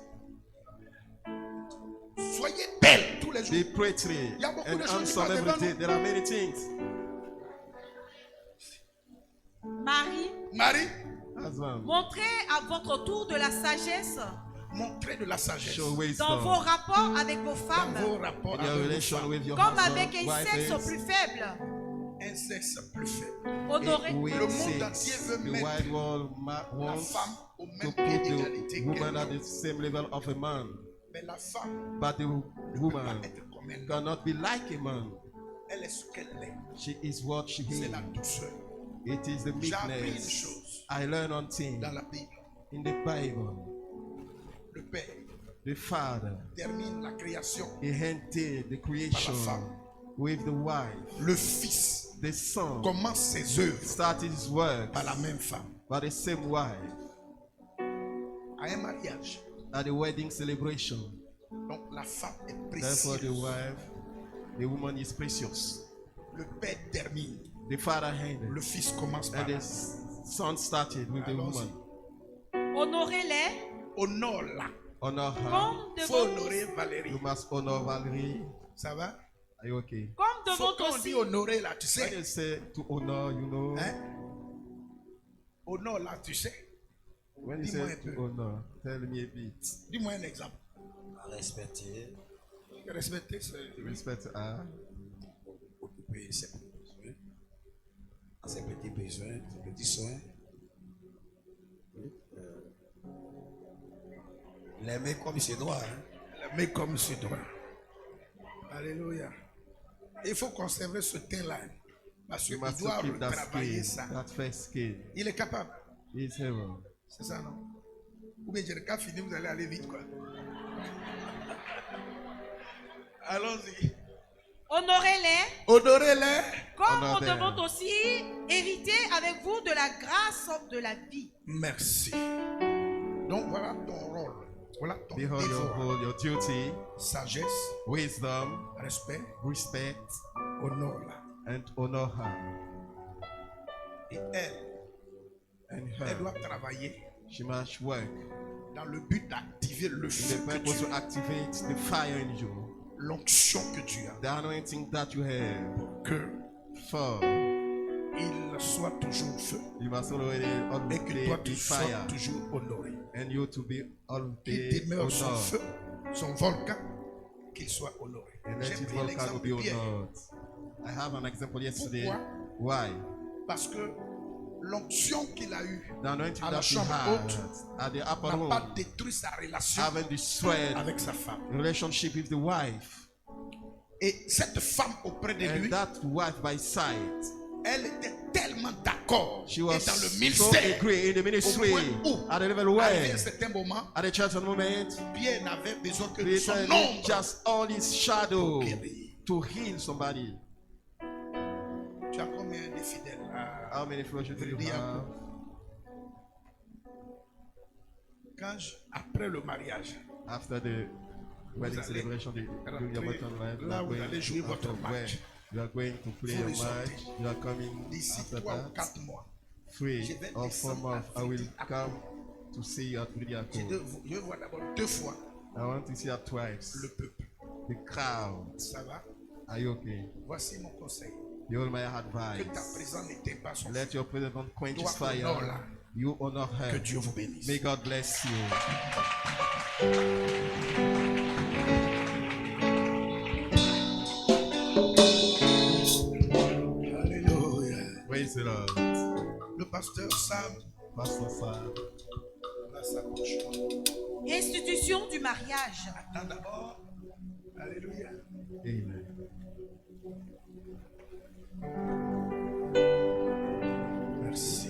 Soyez belles tous les jours. Be pretty Il y a beaucoup and de choses qui handsome passent every devant day. nous. There are many things. Marie, Marie, Husband, montrez à votre tour de la sagesse montrez de la sagesse show dans wisdom vos rapports avec vos dans femmes, vos rapports in your avec vos relation femmes. with your comme husband, avec un wife sexe is. plus faible. Un sexe plus faible. Honorez. We Le monde say entier veut the mettre wide world La wants femme au to même put pied the d'égalité woman at qu'elle. the same level of a man, Mais la femme but the ne peut pas woman être comme elle. cannot be like a man. Elle est ce qu'elle est. She is what she C'est is. la douceur. It is the J'ai appris une meekness. chose I learn on things dans la Bible. in the Bible. Le Père The Father, termine la création. he ended the creation femme. with the wife. Le Fils The Son commence ses œuvres started his work par la même femme. by the same wife À un mariage. at the wedding celebration. Donc la femme est Therefore, the précieuse. wife, the woman is precious. Le Père termine. The father ended, Le Fils commence par and the là. son started with the Allons-y. woman. Honorez-les Honore-la. Honor her. comme de Faut votre, honorer Valérie. You must honor Valerie. Ça va? Are you okay? comme de Faut votre qu'on dit signe. honorer là, tu When sais. you say to honor, you know. Hein? Honore là, tu sais. When you Dis-moi say un peu. to honor, tell me a bit. Dis-moi un exemple. Respecter, Respecter, c'est Respect her. occuper ses besoins, ses petits besoins, ses petits soins. Oui, L'aimer comme c'est droit. Hein? Mais comme c'est droit. Alléluia. Il faut conserver ce teint-là. Parce qu'il You must doit keep that retravailler skin, ça. that first skin. Il est capable. He's able. C'est ça, non? Ou bien j'ai le cas fini, vous allez aller vite, quoi. Allons-y. Honorez-les, Honorez-les. comme Honor nous them. devons aussi hériter avec vous de la grâce de la vie. Merci. Donc voilà ton rôle. Voilà ton Behold your devoir. role, your duty, Sagesse, wisdom, respect, respect, honore-la. and honor her. Et elle And doit her. travailler She must work dans le but d'activer le in feu the que purpose tu to as, activate the fire in you, l'onction que tu as, the anointing that you have. pour que For il soit toujours feu you must already et que toi be tu sois fire, toujours honoré. and you to be all Qu'il day demeure son honored, feu, son volcan, qu'il soit honoré. and let J'ai his pris volcano l'exemple be de Pierre honored. I have an example yesterday. Pourquoi? Why? parce que l'onction qu'il a eue The anointing à la that he chambre had haute at the upper n'a pas room détruit sa relation haven't destroyed avec sa femme. relationship with the wife, Et cette femme auprès de and lui, that wife by sight, elle était tellement d'accord she et was dans le so ministère. agree in the ministry Au point où, at the level Arrivé where à un certain moment, at the church moment Pierre n'avait besoin que de son Peter ombre needs just all his shadow pour guérir. to heal somebody. Tu as combien de fidèles? How many fellowships do you Dis un have? Après le mariage, After the wedding allez celebration, during your rentrer wedding life, you là are où vous going allez jouer to votre after match. where you are going to play Vous your ressortez. match. You are coming D'ici after 3 ou that. 4 mois, 3 je vais or 4 descendre months, à I will Vidi come to see you at Vidiaco. je vois d'abord 2 fois I want to see you twice. le peuple. The crowd. Ça va? Are you okay? Voici mon conseil. Hear my Que ta advice. présence n'éteint pas son Let feu. your presence not quench his Toi, honore-la. fire. You honor Que her. Dieu vous bénisse. May God bless you. Alléluia. Praise the Lord. Le pasteur Sam Pastor Sam. va s'approcher. Institution du mariage. Attends d'abord. Alléluia. Amen. Merci.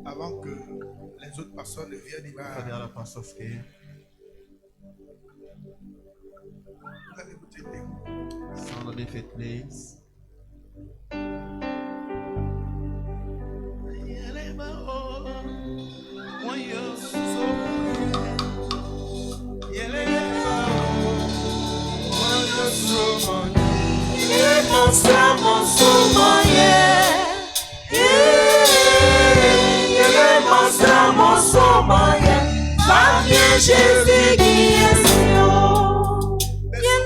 Avant que les autres personnes ne viennent, il For the va. other pastors came. Vous allez écouter des mots. Sound of the faith, please. Jésus qui est Sion, Dieu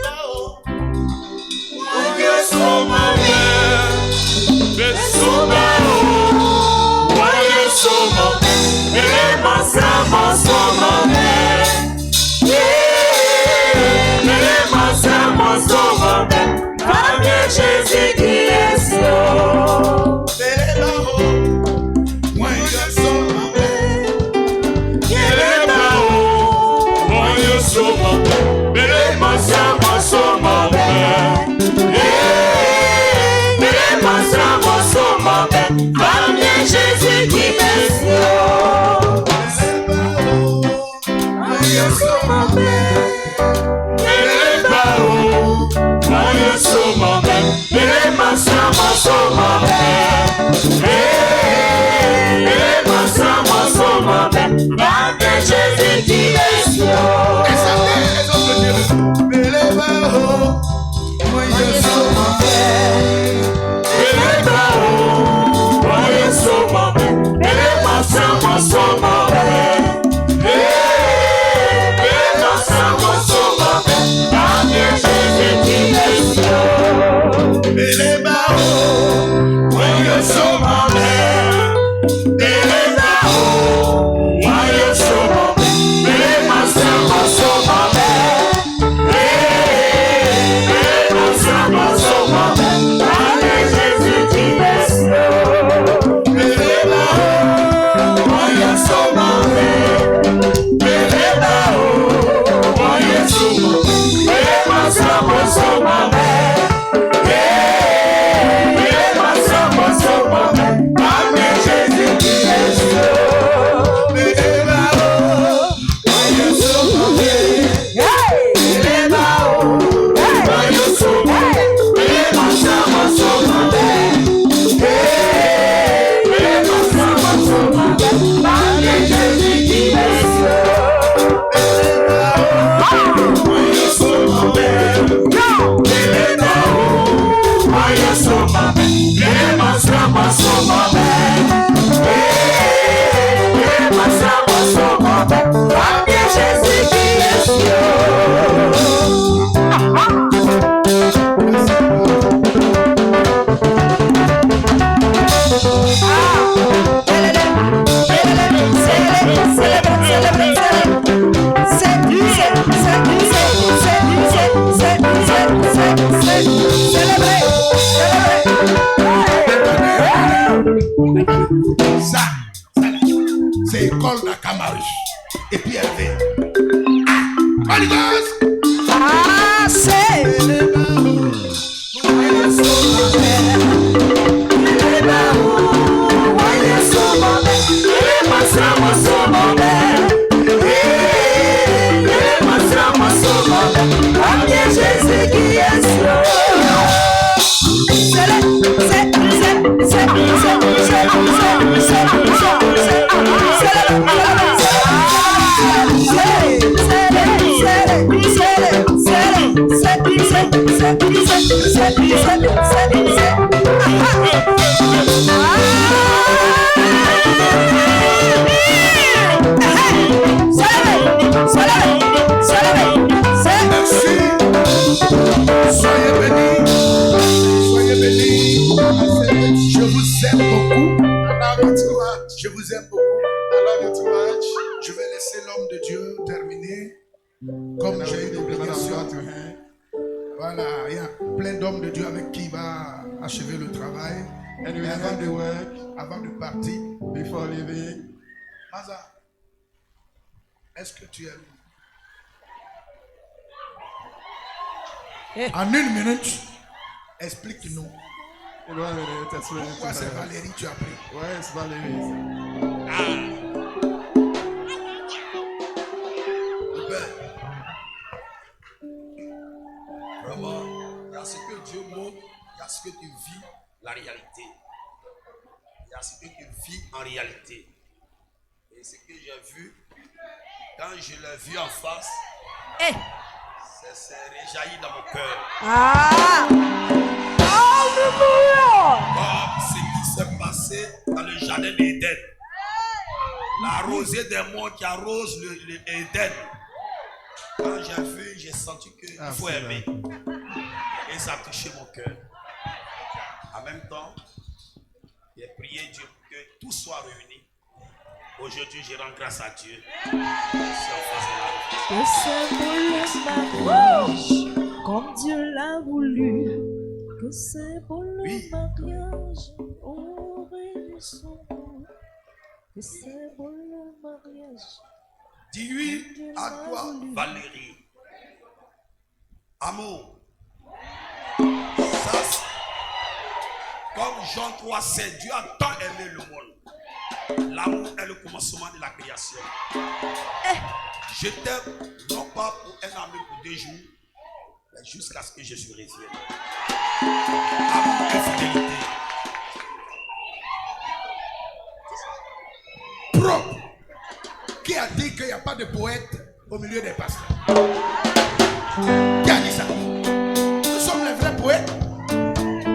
Jésus qui est Sion, Jésus qui est Sion, Jésus qui est Sion. c'est école d'Akamaru. Et puis Hervé. Holy Ghost! Ah, c'est Jésus qui est Soyez bénis. Soyez bénis. Je vous aime beaucoup. Je vous aime beaucoup. Je vais laisser l'homme de Dieu terminer. Comme j'ai eu l'obligation. Voilà, il y a plein d'hommes de Dieu avec qui il va achever le travail. And we Et have the work avant de partir, before leaving. Maza, est-ce que tu aimes? En une minute, explique-nous. In 1 minute, explain it Pourquoi to c'est her. Valérie tu as pris? Where is Valerie? Vraiment, il y a ce que Dieu montre, il y a ce que tu vis, la réalité. Il y a ce que tu vis en réalité. Et ce que j'ai vu, quand je l'ai vu en face, c'est réjailli dans mon cœur. Comme ce qui s'est passé dans le jardin d'Éden. La rosée des monts qui arrose l'Éden. Quand j'ai vu, j'ai senti qu'il faut aimer. Et ça a touché mon cœur. En même temps, j'ai prié Dieu pour que tout soit réuni. Aujourd'hui, je rends grâce à Dieu. Que c'est beau le mariage, comme Dieu l'a voulu. Que c'est beau le mariage, oh son nom. Que c'est beau le mariage. Dis-lui à toi, Valérie. Amour. Ça, comme Jean 3,7, Dieu a tant aimé le monde. L'amour est le commencement de la création. Je t'aime non pas pour un amour pour 2 jours, mais jusqu'à ce que je suis revienne. Amour et fidélité. Propre. Qui a dit qu'il n'y a pas de poète au milieu des pasteurs? Qui a dit ça? Nous sommes les vrais poètes.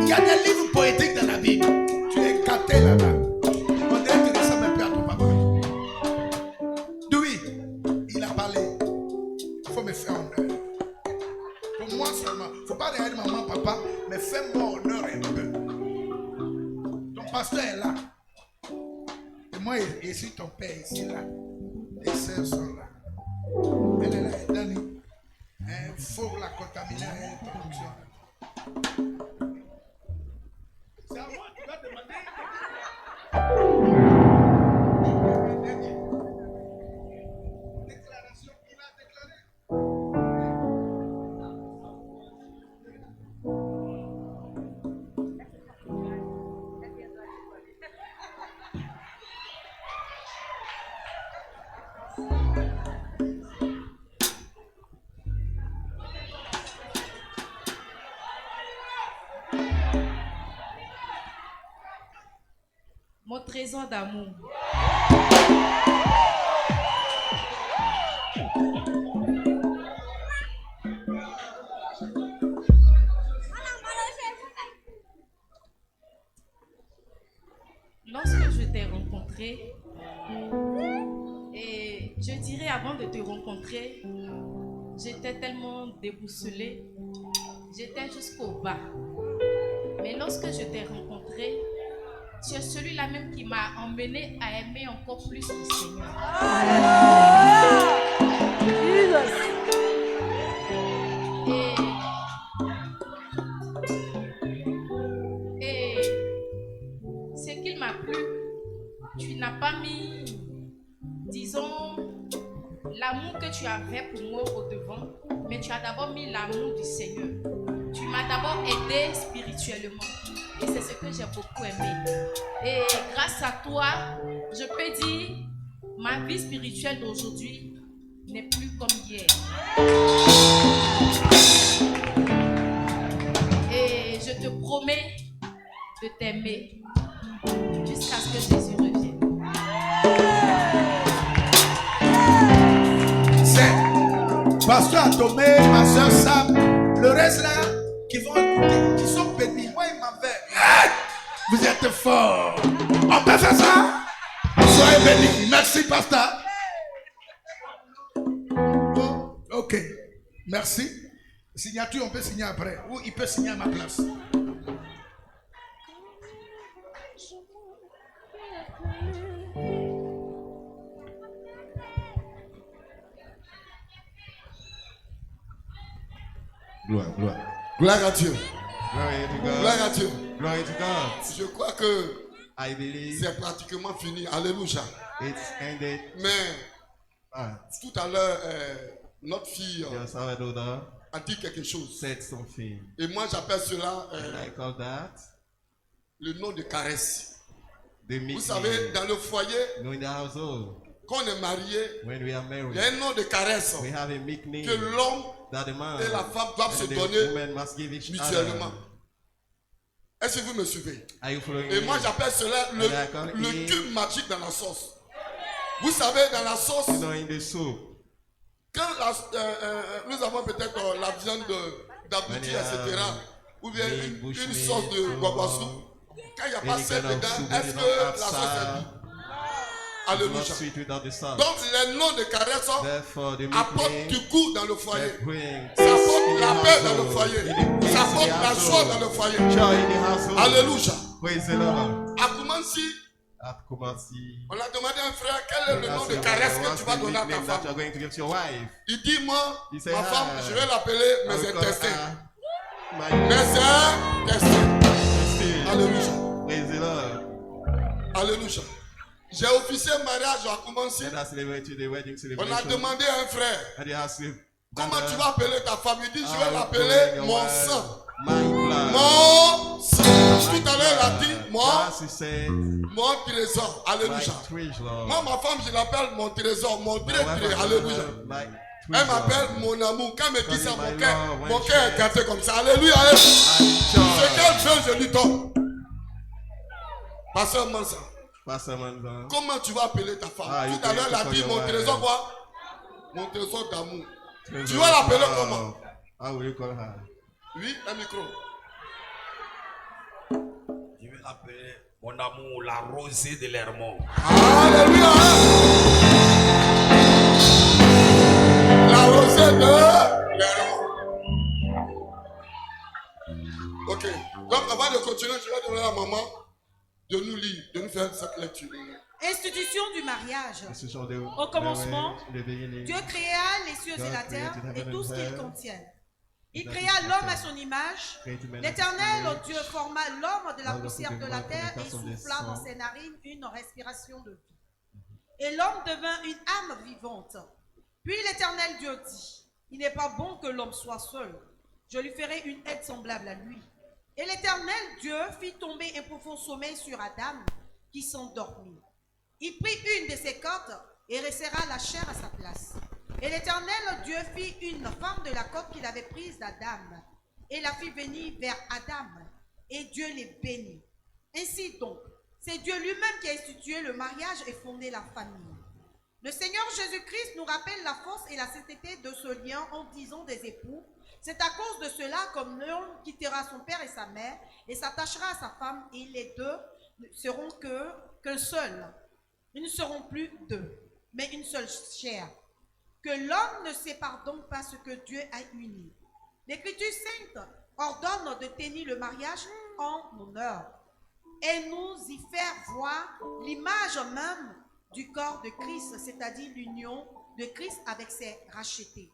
Il y a des livres poétiques dans la Bible. Tu es caté là-bas. On dirait que tu ressembles un peu à ton papa. Oui, il a parlé. Il faut me faire honneur. Pour moi seulement. Il ne faut pas regarder maman, papa, mais fais-moi honneur un peu. Ton pasteur est là. Et moi, je suis ton père ici, là. Les sœurs sont là. Elle est là, Dani. Il faut la contaminer à l'introduction. C'est à moi, tu vas demander. Déclaration qu'il a déclarée. Mon trésor d'amour. Lorsque je t'ai rencontré, et je dirais avant de te rencontrer, j'étais tellement déboussolée, j'étais jusqu'au bas. Mais lorsque je t'ai rencontré, tu es celui-là même qui m'a emmené à aimer encore plus le Seigneur. Et ce qu'il m'a plu, tu n'as pas mis disons, l'amour que tu avais pour moi au devant, mais tu as d'abord mis l'amour du Seigneur. Tu m'as d'abord aidé spirituellement. Et c'est ce que j'ai beaucoup aimé. Et grâce à toi, je peux dire, ma vie spirituelle d'aujourd'hui n'est plus comme hier. Et je te promets de t'aimer jusqu'à ce que Jésus revienne. C'est Pasteur Atomé, ma soeur Sam, le reste là, qui vont écouter, qui sont bénis. Moi, il m'avait. Vous êtes forts. On peut faire ça? Soyez bénis. Merci, Pasteur. Bon, ok. Merci. Signature, on peut signer après. Ou il peut signer à ma place. Gloire à Dieu. Glory to God. Gloire à Dieu. Glory to God. Je crois que I believe c'est pratiquement fini. Alléluia. it's ended. Mais tout à l'heure, notre fille Just our daughter a dit quelque chose. said something. Et moi, j'appelle cela And I call that le nom de caresse. the Vous meeting. savez, dans le foyer, No, in the household, quand on est marié, when we are il married, y a un nom de caresse we have a meek name que l'homme that the man et la femme doivent se and the donner woman must give each mutuellement. other. Est-ce que vous me suivez? Are you following Et me? moi, j'appelle cela And I call le it- cube magique dans la sauce. Vous savez, dans la sauce, You know, in the soup, quand nous avons peut-être la viande d'abouti, etc., ou bien une sauce de guaguassou, quand il n'y a pas any sel kind of dedans, soup, est-ce you que don't la have sauce est sour, due? it's Alléluia. not sweet without the salt. Donc, les noms de caresse Therefore, the meek apportent name du goût dans le foyer. that brings Ça apporte in the la paix dans le household, foyer. in the peace Ça in apporte the la joie dans le household, foyer. joy in the household. Alléluia. Praise the Lord. À Koumansi, At Kumasi, on a demandé à un frère quel est le nom de caresse que tu vas donner à ta that you are femme. going to give to your wife. Il dit, moi, Il sait, ma femme, je vais l'appeler I mes will call intestins. her my Mes intestins. sister. Alléluia. Praise the Lord. Alléluia. J'ai officié un mariage à Koumansi. Let us celebrate the wedding On a celebration. demandé à un frère, And he asked him, comment "Brother, tu vas appeler ta femme? Il dit, je I vais will l'appeler call your mon wife sang. my blood." Mon sang. Tout à l'heure, il a dit, moi, Thus he said, mon trésor. my Alléluia. treasure. Moi, ma femme, je l'appelle mon trésor, mon My wife trésor. has Alléluia. my Elle treasure. m'appelle mon amour. Quand elle me dit ça, Calling mon my cœur, love when mon she cœur est says, gâté comme ça. Alléluia. I'm Ce joy. qu'elle veut, je lui donne. Pasteur Mansa, Pastor Manzan. comment tu vas appeler ta femme? Ah, you Tout à l'heure, elle a going to dit call mon your trésor wife. quoi? Mon trésor d'amour. Treasure Tu vas l'appeler of comment? love. How will you call her? Oui, un micro. Je vais l'appeler mon amour, la rosée de l'Hermont. Alléluia. La rosée de l'Hermont. Ok. Donc, avant de continuer, je vais demander à maman de nous lire, de nous faire cette lecture. Institution du mariage. This is all the Au commencement, the beginning. Dieu créa les cieux et la terre et tout ce qu'ils contiennent. Il créa l'homme à son image. L'Éternel Dieu forma l'homme de la poussière de la terre et souffla dans ses narines une respiration de vie. Et l'homme devint une âme vivante. Puis l'Éternel Dieu dit, il n'est pas bon que l'homme soit seul. Je lui ferai une aide semblable à lui. Et l'Éternel Dieu fit tomber un profond sommeil sur Adam qui s'endormit. Il prit une de ses cordes et resserra la chair à sa place. Et l'Éternel Dieu fit une femme de la corde qu'il avait prise d'Adam et la fit venir vers Adam. Et Dieu les bénit. Ainsi donc, c'est Dieu lui-même qui a institué le mariage et fondé la famille. Le Seigneur Jésus-Christ nous rappelle la force et la sainteté de ce lien en disant des époux. C'est à cause de cela, comme l'homme quittera son père et sa mère et s'attachera à sa femme, et les deux ne seront qu'un seul. Ils ne seront plus deux, mais une seule chair. Que l'homme ne sépare donc pas ce que Dieu a uni. L'Écriture sainte ordonne de tenir le mariage en honneur et nous y faire voir l'image même du corps de Christ, c'est-à-dire l'union de Christ avec ses rachetés.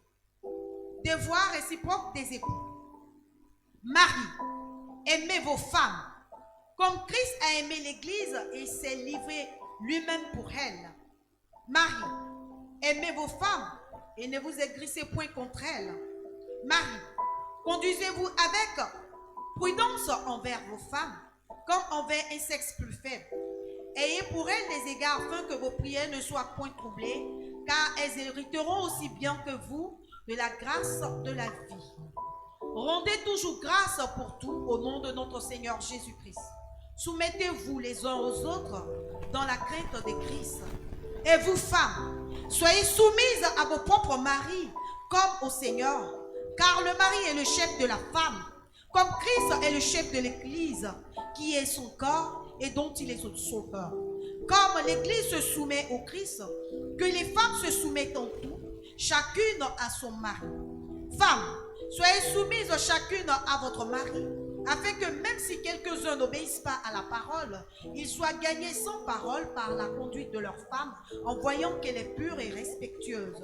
Devoir réciproque des époux. Marie, aimez vos femmes, comme Christ a aimé l'Église et s'est livré lui-même pour elle. Marie, aimez vos femmes et ne vous aigrissez point contre elles. Marie, conduisez-vous avec prudence envers vos femmes, comme envers un sexe plus faible. Ayez pour elles des égards afin que vos prières ne soient point troublées, car elles hériteront aussi bien que vous de la grâce de la vie. Rendez toujours grâce pour tout au nom de notre Seigneur Jésus-Christ. Soumettez-vous les uns aux autres dans la crainte de Christ. Et vous, femmes, soyez soumises à vos propres maris comme au Seigneur, car le mari est le chef de la femme, comme Christ est le chef de l'Église, qui est son corps et dont il est son sauveur. Comme l'Église se soumet au Christ, que les femmes se soumettent en tout, chacune à son mari. Femmes, soyez soumises chacune à votre mari, afin que même si quelques-uns n'obéissent pas à la parole, ils soient gagnés sans parole par la conduite de leur femme, en voyant qu'elle est pure et respectueuse.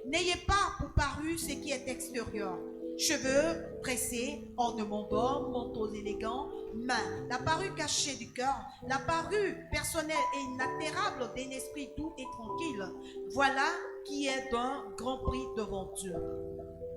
N'ayez pas pour paru ce qui est extérieur: cheveux tressés, ornements d'or, manteaux élégants, mains, la parure cachée du cœur, la parure personnelle et inaltérable d'un esprit doux et tranquille. Voilà qui est d'un grand prix devant Dieu.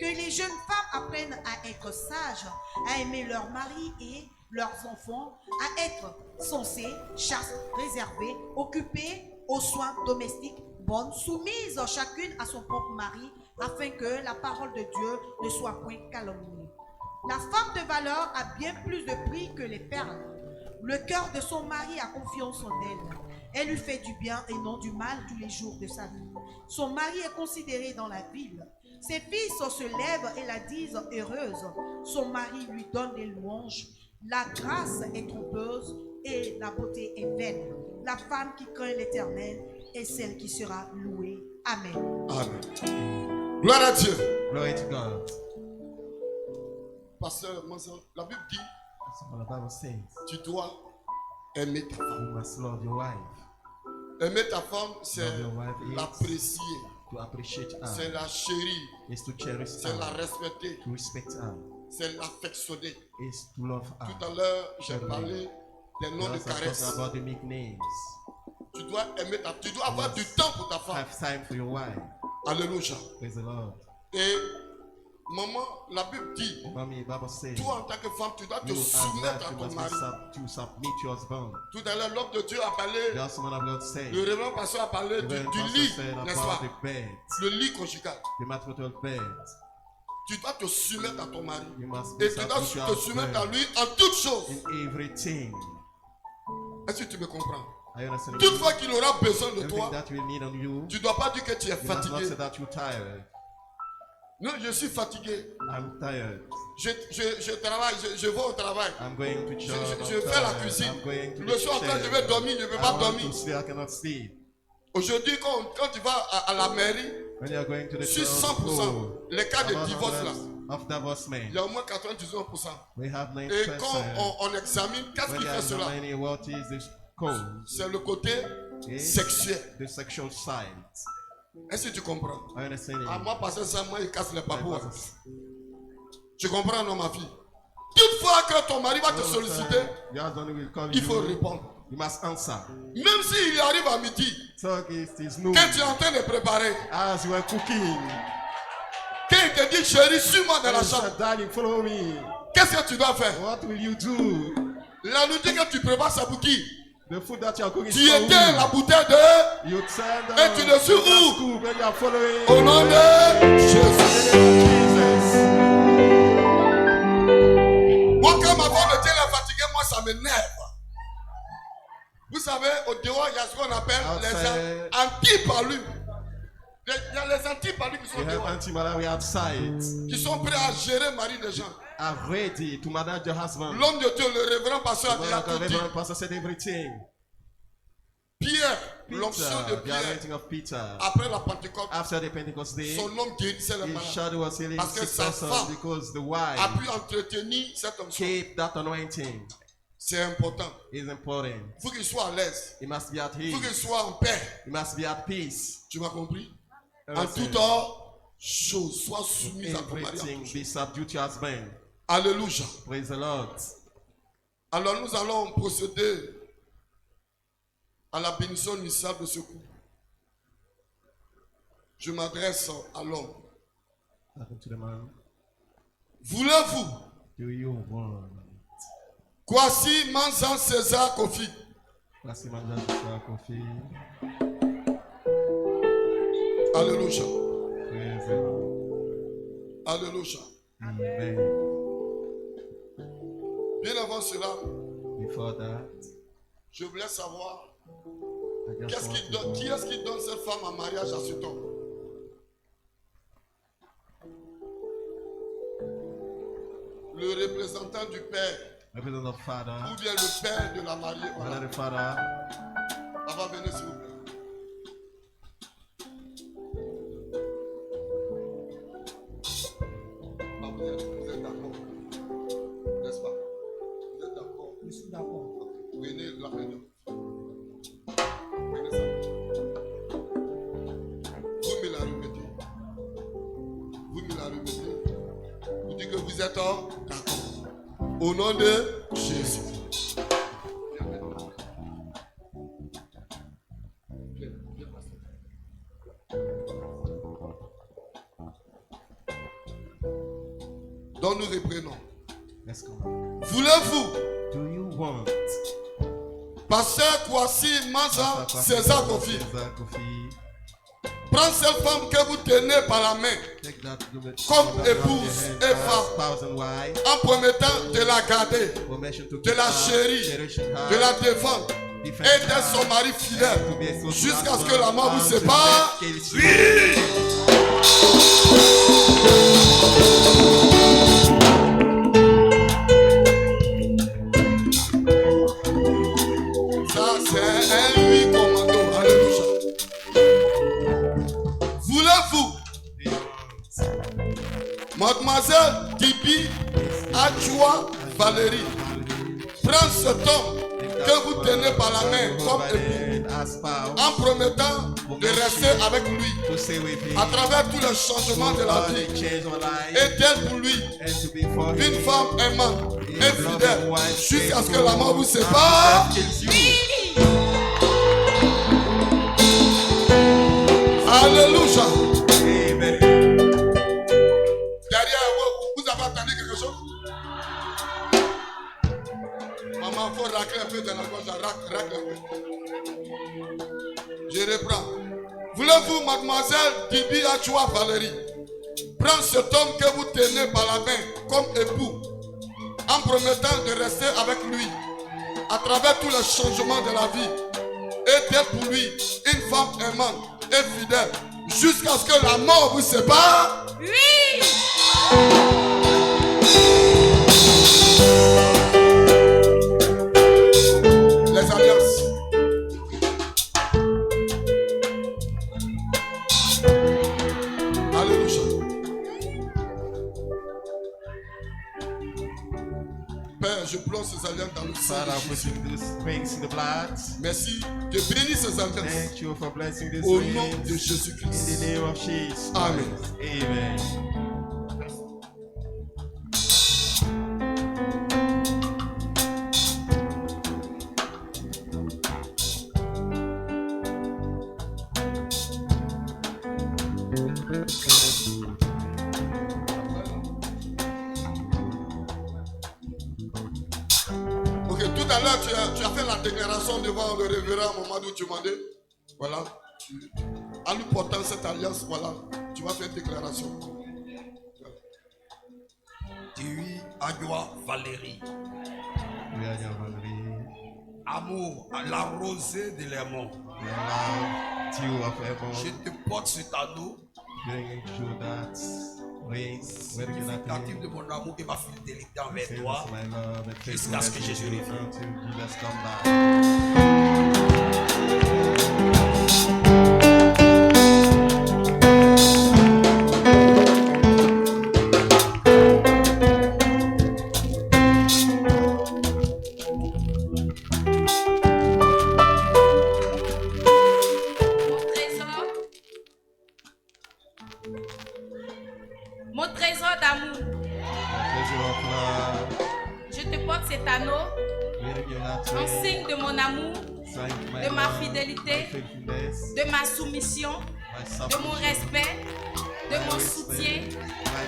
Que les jeunes femmes apprennent à être sages, à aimer leur mari et leurs enfants, à être sensées, chastes, réservées, occupées aux soins domestiques, bonnes, soumises chacune à son propre mari, afin que la parole de Dieu ne soit point calomniée. La femme de valeur a bien plus de prix que les perles. Le cœur de son mari a confiance en elle. Elle lui fait du bien et non du mal tous les jours de sa vie. Son mari est considéré dans la ville. Ses fils se lèvent et la disent heureuse. Son mari lui donne des louanges. La grâce est trompeuse et la beauté est vaine. La femme qui craint l'Éternel est celle qui sera louée. Amen. Amen. Gloire à Dieu. Glory to God. Pasteur, la Bible dit, That's what the Bible says. tu dois aimer ta femme. You must love your wife. Aimer ta femme, c'est Love your wife is l'apprécier, to appreciate c'est her. la chérir, Is to cherish c'est la her. respecter, To respect her. c'est l'affectionner. Is to love her. Tout à l'heure, j'ai parlé des noms de We also caresses. talk about the nicknames. Tu dois aimer tu dois avoir du temps pour ta femme. Have time for your wife. Alléluia. Praise the Lord. Et maman, la Bible dit, Mommy, Bible says, toi en tant que femme, tu dois te you as soumettre à you ton must mari. to submit your husband. Tout à l'heure, l'homme de Dieu a parlé, The husband of God said, le révérend pasteur a parlé the du pastor lit, said n'est-ce about pas? the bed, Le lit conjugal. the marital bed. Tu dois te soumettre à ton mari. You must Et be tu dois submit your te soumettre à husband lui en toutes choses. in everything. Est-ce que tu me comprends? I understand. Toutefois qu'il aura besoin de Everything toi, that will need on you, tu ne dois pas dire que tu es you must not fatigué. say that you're tired. Non, je suis fatigué. I'm tired. Je travaille, je vais au travail. I'm going to church. Je I'm fais la tired. cuisine. I'm going to Le the soir, quand je kitchen. vais dormir, je ne peux I pas want dormir. to sleep. I cannot sleep. Aujourd'hui, quand tu vas à la mairie, When you are going to the sur church, 100%, les cas de about divorce là, 100% of divorce men, il y a au moins 99%. we have Et 90%. quand on examine, qu'est-ce When qui you fait cela? examine what is this cause, C'est le côté is sexuel. the sexual side. Est-ce que tu comprends? I understand À it. moi, passer ça, moi, il casse les papous. Because Tu comprends, non, ma fille? Toutefois, quand ton mari va te solliciter, your husband will call il faut you. répondre. You must answer. Même s'il arrive à midi, So it is noon. quand tu es en train de préparer, As you are cooking, quand il te dit, chérie, suis-moi dans la you chambre, said, Daddy, follow me. qu'est-ce que tu dois faire? What will you do? La nourriture que tu prépares, c'est pour qui? The food that you are cooking is Tu for éteins la who? bouteille de... You turn down Et tu le suis the où? scoop when you are following. Au nom de Jésus. Jesus. Moi, quand ma femme était là fatiguée, moi, ça m'énerve. Vous savez, au dehors, il y a ce qu'on appelle Outside. les anti-palus. Il y a les anti-palus qui sont You have dehors, anti-malaria outside. qui sont prêts à gérer le mari des gens. Are ready to manage your husband. L'homme de Dieu, le révérend pasteur, il a The tout dit. Reverend Pastor said everything. Pierre, l'onction de Peter, the Pierre, anointing of Peter. après la Pentecôte, After the Pentecost day, son homme guérissait les his malades. shadow was healing Parce que sick sa person femme because the A wife pu entretenir cette onction. keep that anointing. C'est important. Is important. Il faut qu'il soit à l'aise. He must be at Il faut qu'il ease. soit en paix. He must be at peace. Tu m'as compris? En Everything. toute chose, sois soumise à ton mari. Everything be subdued to your husband. Alléluia. Praise the Lord. Alors nous allons procéder à la bénédiction initiale de ce coup. Je m'adresse à l'homme. Talking to the man. Voulez-vous? Do you want? Kwasi Manzan César Kofi. Kwasi Manzan César Kofi. Alléluia. Praise the Lord. Alléluia. Amen. Bien avant cela, Before that, je voulais savoir I just qu'est-ce want qui to donne, qui est-ce qui donne cette femme en mariage à cet homme? Le représentant du père represent the father, ou bien le père de la mariée. Voilà. the father. Papa, venez s'il vous plaît. Ah, vous êtes d'accord, n'est-ce pas? Vous êtes d'accord? Je suis d'accord. Venez là maintenant. Venez ça. Vous me la remettez. Vous me la remettez. Vous dites que vous êtes d'accord. Au nom de Jésus. Viens maintenant. Viens, viens, pasteur. Donc nous reprenons. Let's go. Voulez-vous, Do you want? pasteur Kwasi Manzan César Kofi, César Kofi. prendre cette femme que vous tenez par la main Take that woman comme around épouse your et hand, femme, spouse and wife. en promettant de la garder, Permission to de la chérir, de la défendre et d'être son mari fidèle jusqu'à ce que la mort vous sépare. Ça, c'est un oui commando. Alléluia. Voulez-vous, mademoiselle Tibi Adjoua Valérie, prendre cet homme que vous tenez par la main comme époux en promettant de rester avec lui à travers tous les changements de la vie et d'être pour lui une femme aimante et fidèle jusqu'à ce que la mort vous sépare. Alléluia. Derrière vous avez entendu quelque chose? Maman, il faut racler un peu dans la gorge, racle un peu. Je reprends. Voulez-vous, mademoiselle Tibi Adjoua Valérie, prendre cet homme que vous tenez par la main comme époux, en promettant de rester avec lui à travers tous les changements de la vie et d'être pour lui une femme aimante et fidèle jusqu'à ce que la mort vous sépare? Oui! Les alliances. Alléluia. Père, je plonge ces alliances dans le sang. Father, de Jésus. putting these rings in the blood. Merci de bénir ces alliances Thank you for blessing this au ring. nom de In Jésus-Christ. the name of Jesus. Amen. Amen. Ok, tout à l'heure, tu as fait la déclaration devant le révérend Mamadou Djumandé. Voilà. En nous portant cette alliance, voilà, tu vas faire une déclaration. Tibi Adjoua Valérie. We are your family. Amour, à la rosée de l'amour. We love you of Je heaven. te porte cet anneau, Bring you that ring. Where you not significatif de mon amour et ma fidélité envers Say toi. this, my love, and Jusqu'à ce que faithfulness Jésus revienne. until Jesus come back. Mon trésor d'amour, Treasure of love. je te porte cet anneau Wearing you that en ring. signe de mon amour, Sign my de ma love, fidélité, my faithfulness, de ma soumission de mon respect, de mon soutien,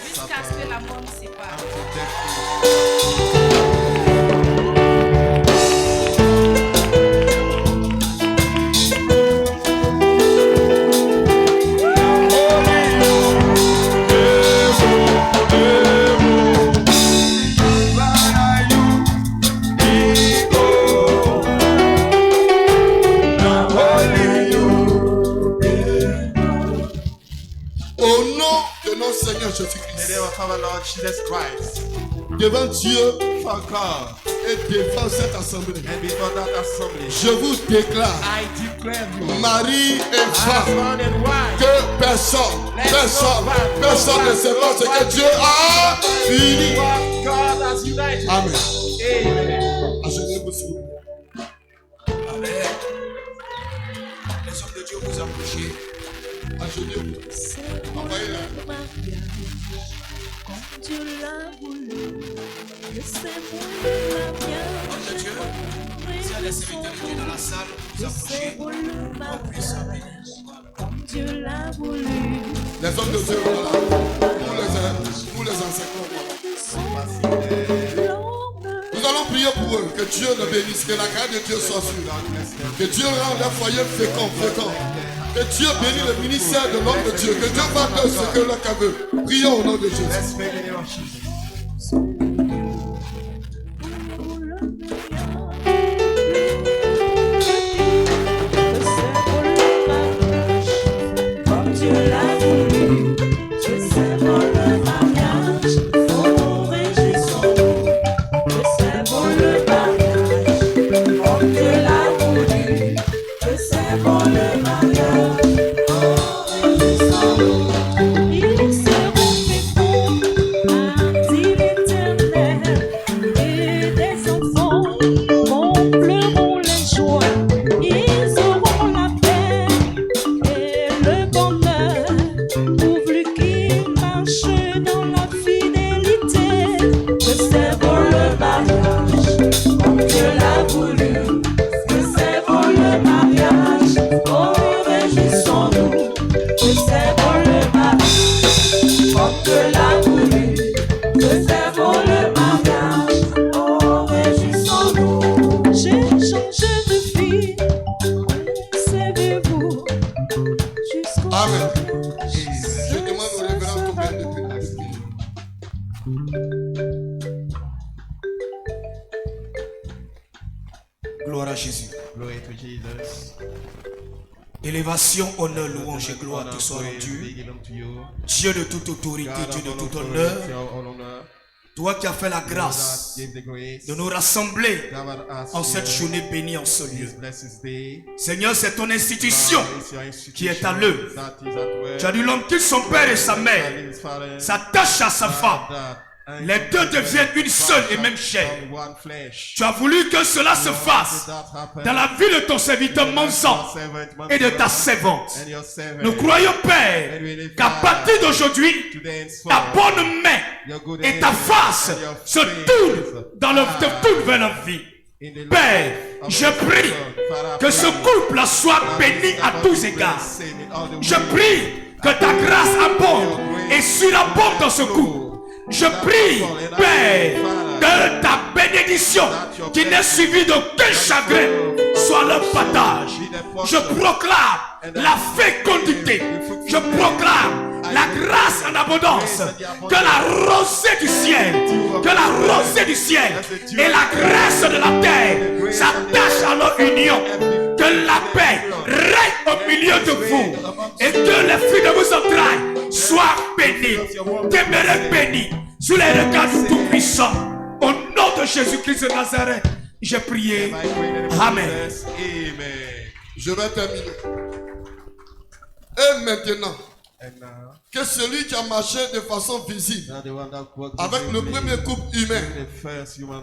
jusqu'à ce que la mort nous sépare. Seigneur Jésus-Christ, Jesus Christ, devant Dieu for God, et devant cette assemblée, and before that assembly, je vous déclare, I declare you, mari et femme, husband and wife, que personne ne sépare ce que Dieu a fini. what God has united. Amen. Amen. Agenez-vous s'il vous plaît. Amen. Les hommes de Dieu vous approchez. Agenez-vous. Envoyez-la. Comme Dieu l'a voulu, que c'est pour le Homme de Dieu, mariage. s'il y a des serviteurs de Dieu dans la salle, vous approchez. Pour le On puisse mariage. Comme Dieu l'a voulu. Les hommes de Dieu, voilà. Pour les enseignants, voilà. Nous allons prier pour eux, que Dieu les bénisse, que la grâce de Dieu soit sur eux. Que Dieu rende leur foyer fécond. Que Dieu bénisse le ministère de l'homme de Dieu. Que Dieu fasse de ce que leur cœur veut. Prions au nom de Jésus. Let's pray in the name of Jesus. Comme Dieu l'a voulu, que c'est pour le mariage. Oh, réjouissons-nous, que c'est pour le mariage. Comme Dieu l'a voulu, que c'est pour le mariage. Oh, réjouissons-nous. Ils seront féconds, dit l'Éternel, et des enfants combleront les joies. Ils auront la paix et le bonheur, pourvu qu'ils marchent dans la fidélité. Que c'est pour le mariage, comme Dieu l'a voulu. Que c'est pour le mariage, oh réjouissons-nous. Que c'est pour le mariage, comme Dieu l'a voulu. Que c'est pour le mariage, oh réjouissons-nous. J'ai changé de vie, servez-vous jusqu'au Amen. Je Je demande au révérend Tobin de prier. Gloire à Jésus. Glory to Jesus. Élévation, honneur, louange et gloire te soient rendues. Dieu de toute autorité, Dieu de tout honneur. Toi qui as fait la grâce de nous rassembler en cette journée bénie en ce lieu. Seigneur, c'est ton institution qui est à l'œuvre. Tu as dit l'homme quitte son père et sa mère, s'attache à sa femme. Les deux deviennent une seule et même chair. Tu as voulu que cela se fasse dans la vie de ton serviteur Manzan et de ta servante. Nous croyons, Père, qu'à partir d'aujourd'hui, ta bonne main et ta face se tournent vers la vie. Père, je prie que ce couple soit béni à tous égards. Je prie que ta grâce abonde et surabonde dans ce couple. Je prie, Père, que ta bénédiction, qui n'est suivie d'aucun chagrin, soit leur partage. Je proclame la fécondité. Je proclame la grâce en abondance. Que la rosée du ciel, et la graisse de la terre s'attachent à leur union. Que la paix règne au milieu de vous et que les fruits de vos entrailles soient bénis. Demeurez bénis sous les regards du Tout-Puissant. Au nom de Jésus-Christ de Nazareth, j'ai prié. Amen. Je vais terminer. Et maintenant, que celui qui a marché de façon visible avec le premier couple humain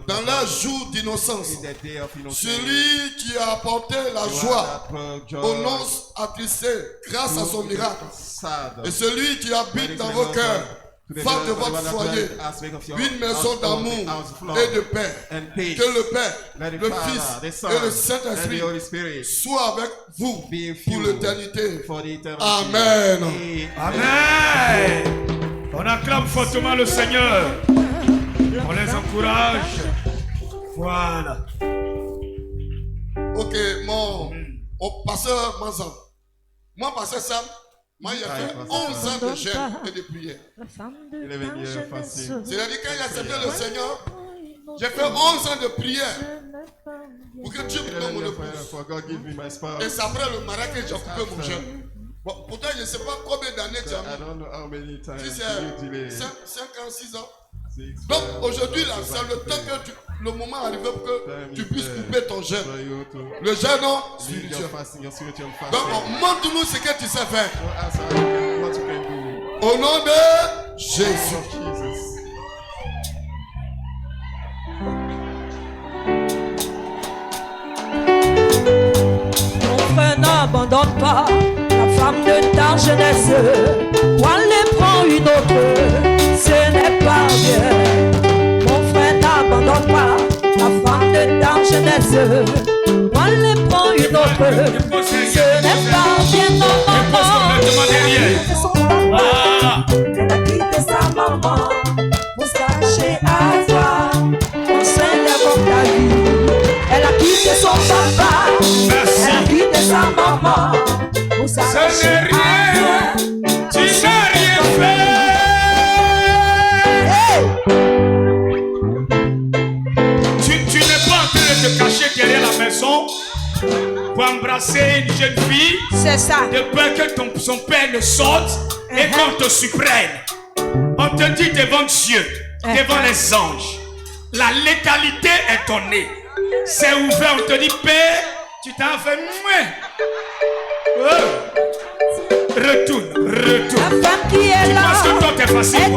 dans leur jour d'innocence, celui qui a apporté la joie aux noces attristés grâce à son miracle, et celui qui habite dans vos cœurs Faites de votre foyer une maison d'amour et de paix. Que le Père, le Fils et le Saint-Esprit soient avec vous pour l'éternité. Amen. Amen. On acclame fortement le Seigneur. On les encourage. Voilà. Ok, mon pasteur Mazan. Moi, pasteur Sam, moi, j'ai fait 11 ans de jeûne et de prière. C'est-à-dire, quand j'ai accepté le Seigneur, j'ai fait 11 ans de prière pour que Dieu me donne mon épouse. Et c'est après le mariage que j'ai coupé mon jeûne. Bon, pourtant, je ne sais pas combien d'années tu as mis. Si c'est 5 ans, 6 ans. Donc aujourd'hui, là, c'est le temps que le moment arrive pour que tu puisses couper ton jeûne. Le jeûne spirituel. Donc montre-nous ce que tu sais faire. Au nom de Jésus. Mon frère, n'abandonne pas la femme de ta jeunesse. Ou allez prendre une autre, ce n'est pas bien. Mon frère, n'abandonne pas la femme de ta jeunesse. Ou allez prendre une autre, ce n'est pas bien. Non, non, non. Elle a quitté sa maman pour s'attacher à toi. Enseigne comme ta vie. Elle a quitté son papa. Elle a quitté sa maman pour s'attacher à toi. Tu n'as rien fait. Tu n'es pas en train de te cacher derrière la maison pour embrasser une jeune fille. C'est ça. De peur que son père ne sorte et qu'on te surprenne. On te dit devant Dieu, devant les anges, la létalité est ton nez. C'est ouvert, on te dit, Père, tu t'en fais moins. Retourne. La femme qui est là, elle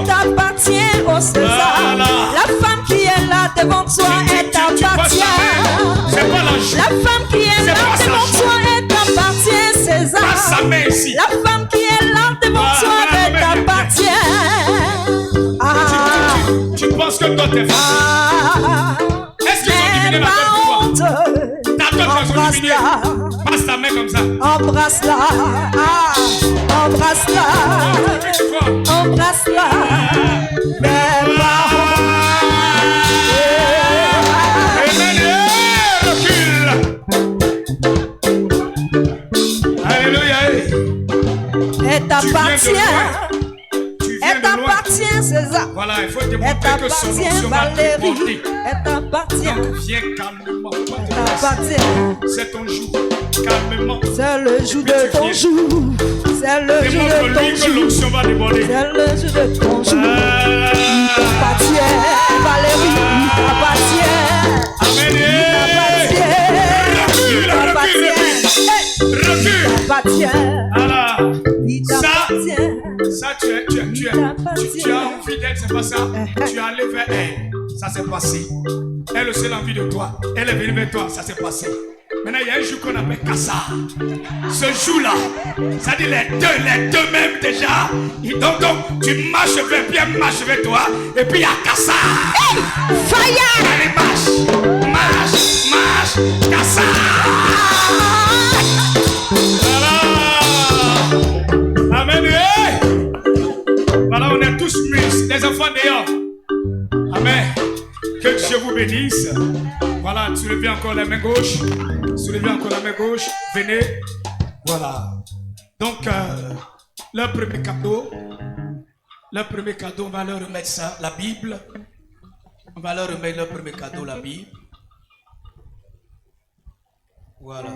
t'appartient au César. Voilà. La femme qui est là devant toi, elle t'appartient. C'est pas la joue. La femme qui est là devant toi, elle t'appartient, César. Passe sa main ici. La femme qui est là devant toi, elle t'appartient. Tu penses que toi t'es facile. Est-ce qu'ils ont diminué la tête pour toi? Ta tête ils ont diminué. Passe ta main comme ça. Embrasse-la. Embrasse-la. Embrasse-la. Alléluia. Elle t'appartient. Elle t'appartient, César. Voilà, il faut te montrer que son onction va te porter. Elle t'appartient. Donc viens calmement. Elle t'appartient. C'est ton jour. Calmement. C'est le jour de ton jour. C'est le jour de ton jour. L'onction va déborder. C'est le jour de ton jour. Il t'appartient, Valérie. Il t'appartient. Amen. Il t'appartient. Il t'appartient. Voilà. Il t'appartient. Ça, tu as envie d'elle, c'est pas ça. Tu es allé vers elle, ça s'est passé. Elle aussi a envie de toi. Elle est venue vers toi, ça s'est passé. Maintenant, il y a un jour qu'on appelle Kassa. Ce jour-là, ça dit les deux même déjà. Donc, tu marches vers bien, marche vers toi. Et puis il y a Kassa. Hey, fire! Allez, marche, Kassa. Voilà. Amen. Voilà, on est tous mûrs, les enfants dehors. Amen. Que Dieu vous bénisse. Voilà, soulevez encore la main gauche. Venez. Voilà. Donc, leur premier cadeau, on va leur remettre ça, la Bible. On va leur remettre leur premier cadeau, la Bible. Voilà.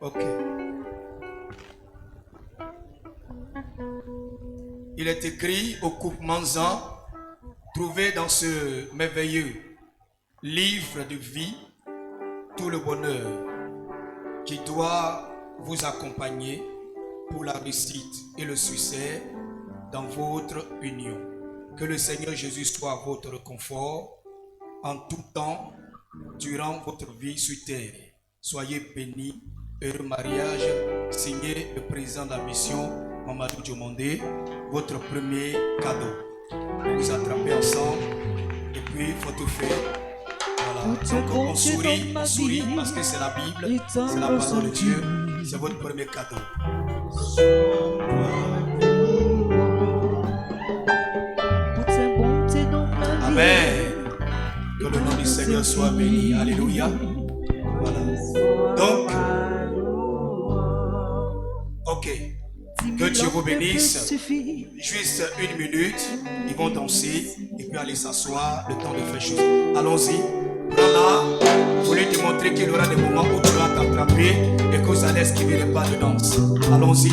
Ok. Il est écrit au couple Manzan, trouvé dans ce merveilleux livre de vie, tout le bonheur qui doit vous accompagner pour la réussite et le succès dans votre union. Que le Seigneur Jésus soit votre confort en tout temps durant votre vie sur terre. Soyez bénis. Heureux mariage, signé le président de la mission, Mamadou Diomondé, votre premier cadeau. Vous vous attrapez ensemble et puis photo fait. Voilà. Donc on sourit parce que c'est la Bible, c'est la parole de Dieu, c'est votre premier cadeau. Amen. Que le nom du Seigneur soit béni. Alléluia. Voilà. Donc, ok. Que Dieu vous bénisse. Juste une minute. Ils vont danser et puis aller s'asseoir. Le temps de faire chose. Allons-y. Voilà. Vous lui démontrer qu'il y aura des moments où tu vas t'attraper et que vous allez esquiver les pas de danse. Allons-y.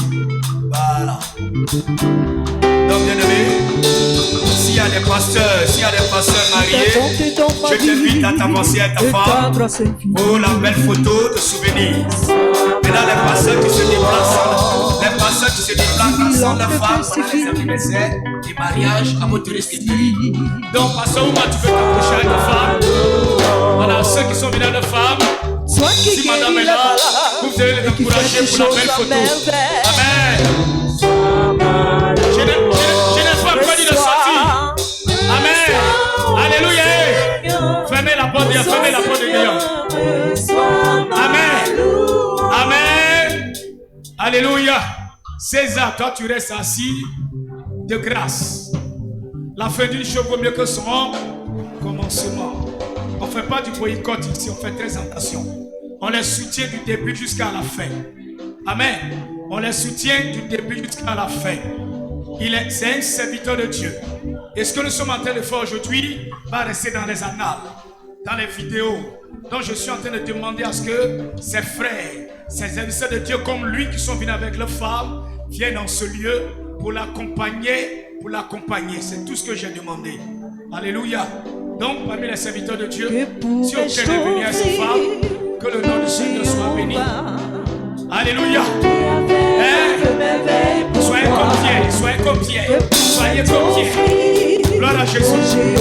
Voilà. Donc, bien aimé, s'il y a des pasteurs mariés, je t'invite à t'avancer à ta femme pour la belle photo de souvenir. Maintenant, les pasteurs qui se déplacent sans leur femme pendant les anniversaires, les mariages à votre risque. Donc, pasteur Ouma, tu peux t'approcher avec ta femme. Voilà, ceux qui sont venus à leur femme. Si madame est là, vous devez les encourager pour la belle photo. Amen. Je n'ai pas dit de sortir. Amen. Alléluia. Fermez la porte de dehors. Amen. Amen. Alléluia. César, toi tu restes assis de grâce. La fin d'une chose vaut mieux que son commencement. On ne fait pas du boycott ici, on fait très attention. On les soutient du début jusqu'à la fin. Amen. On les soutient du début jusqu'à la fin. C'est un serviteur de Dieu. Et ce que nous sommes en train de faire aujourd'hui va rester dans les annales, dans les vidéos. Donc je suis en train de demander à ce que ses frères, ses serviteurs de Dieu comme lui qui sont venus avec leurs femmes, viennent dans ce lieu pour l'accompagner. C'est tout ce que j'ai demandé. Alléluia. Donc parmi les serviteurs de Dieu, si aucun est venu à sa femme, que le nom du Seigneur soit béni. Alléluia. Soyez comme Pierre. Gloire à Jésus.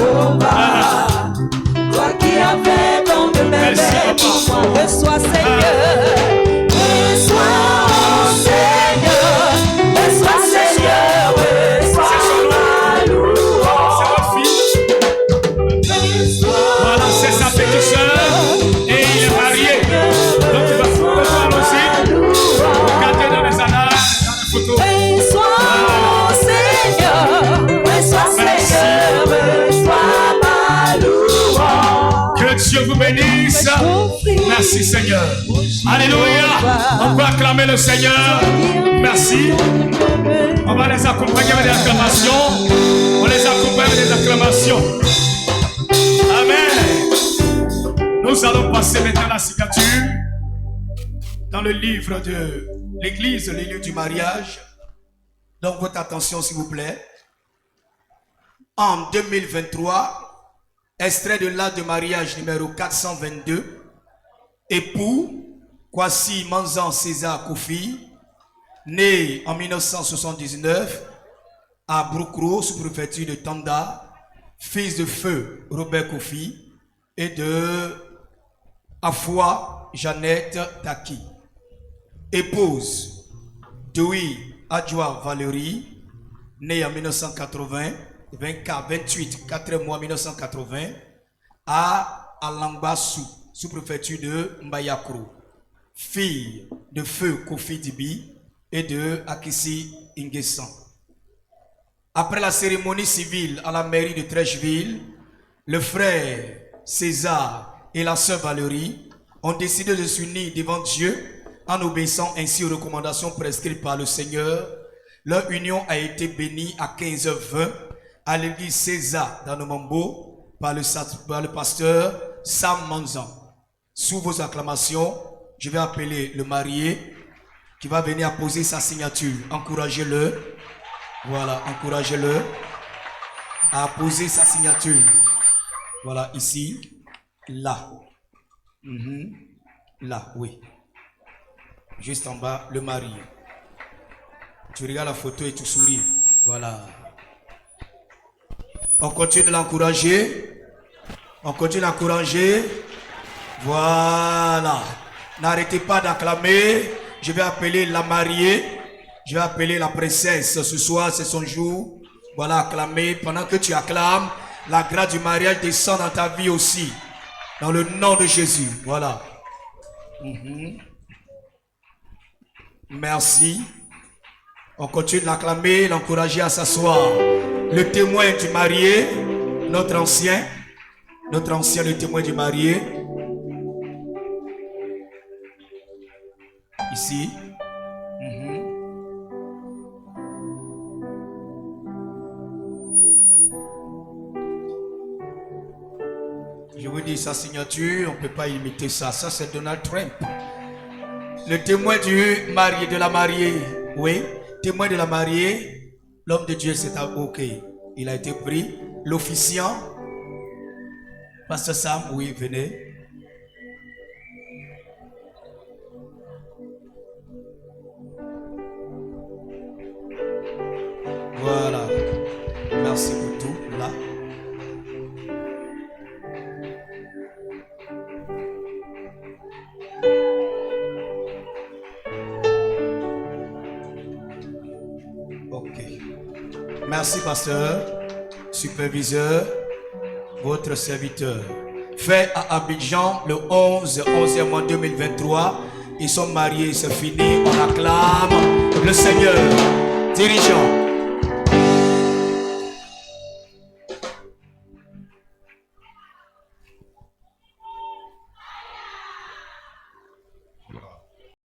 Toi qui avais tant de merveilles pour moi, reçois Seigneur. Reçois Seigneur. Reçois Seigneur. Reçois ma louange. C'est votre fille. Voilà, c'est sa petite soeur. Et il est marié. Donc il va faire aussi. Regardez dans les annales, dans les photos. Reçois Seigneur. Reçois Seigneur. Reçois ma louange. Que Dieu vous bénisse. Merci Seigneur. Alléluia. On peut acclamer le Seigneur. Merci. On va les accompagner avec des acclamations. On les accompagne avec des acclamations. Amen. Nous allons passer maintenant à la signature dans le livre de l'église, les lieux du mariage. Donc votre attention s'il vous plaît. En 2023, extrait de l'acte de mariage numéro 422, époux Kwasi Manzan César Kofi, né en 1979 à Broukro, sous-préfecture de Tanda, fils de feu Robert Kofi et de Afwa Jeannette Taki. Épouse Dewey Adjoa Valérie, née en 1980, 28, 4 mois 1980, à Alambassou, sous-préfecture de Mbayakro. Fille de feu Kofi Dibi et de Akissi Ingesan. Après la cérémonie civile à la mairie de Trècheville, le frère César et la sœur Valérie ont décidé de s'unir devant Dieu en obéissant ainsi aux recommandations prescrites par le Seigneur. Leur union a été bénie à 15h20 à l'église César d'Anomambo par le pasteur Sam Manzan. Sous vos acclamations, je vais appeler le marié qui va venir apposer sa signature. Encouragez-le. Voilà, encouragez-le à apposer sa signature. Voilà, ici, là. Là, oui. Juste en bas, le marié. Tu regardes la photo et tu souris. Voilà. On continue de l'encourager. On continue d'encourager. Voilà. N'arrêtez pas d'acclamer. Je vais appeler la mariée. Je vais appeler la princesse. Ce soir, c'est son jour. Voilà, acclamer. Pendant que tu acclames, la grâce du mariage descend dans ta vie aussi. Dans le nom de Jésus. Voilà. Merci. On continue de l'acclamer, l'encourager à s'asseoir. Le témoin du marié, notre ancien, le témoin du marié. Ici. Je vous dis sa signature, on ne peut pas imiter ça. Ça, c'est Donald Trump. Le témoin du marié, de la mariée. Oui, témoin de la mariée. L'homme de Dieu s'est ok. Il a été pris. L'officiant. Pasteur Sam, oui, venez. Voilà. Merci pour tout. Là. Ok. Merci, pasteur, superviseur, votre serviteur. Fait à Abidjan le 11e mois 2023. Ils sont mariés, c'est fini. On acclame le Seigneur. Dirigeant.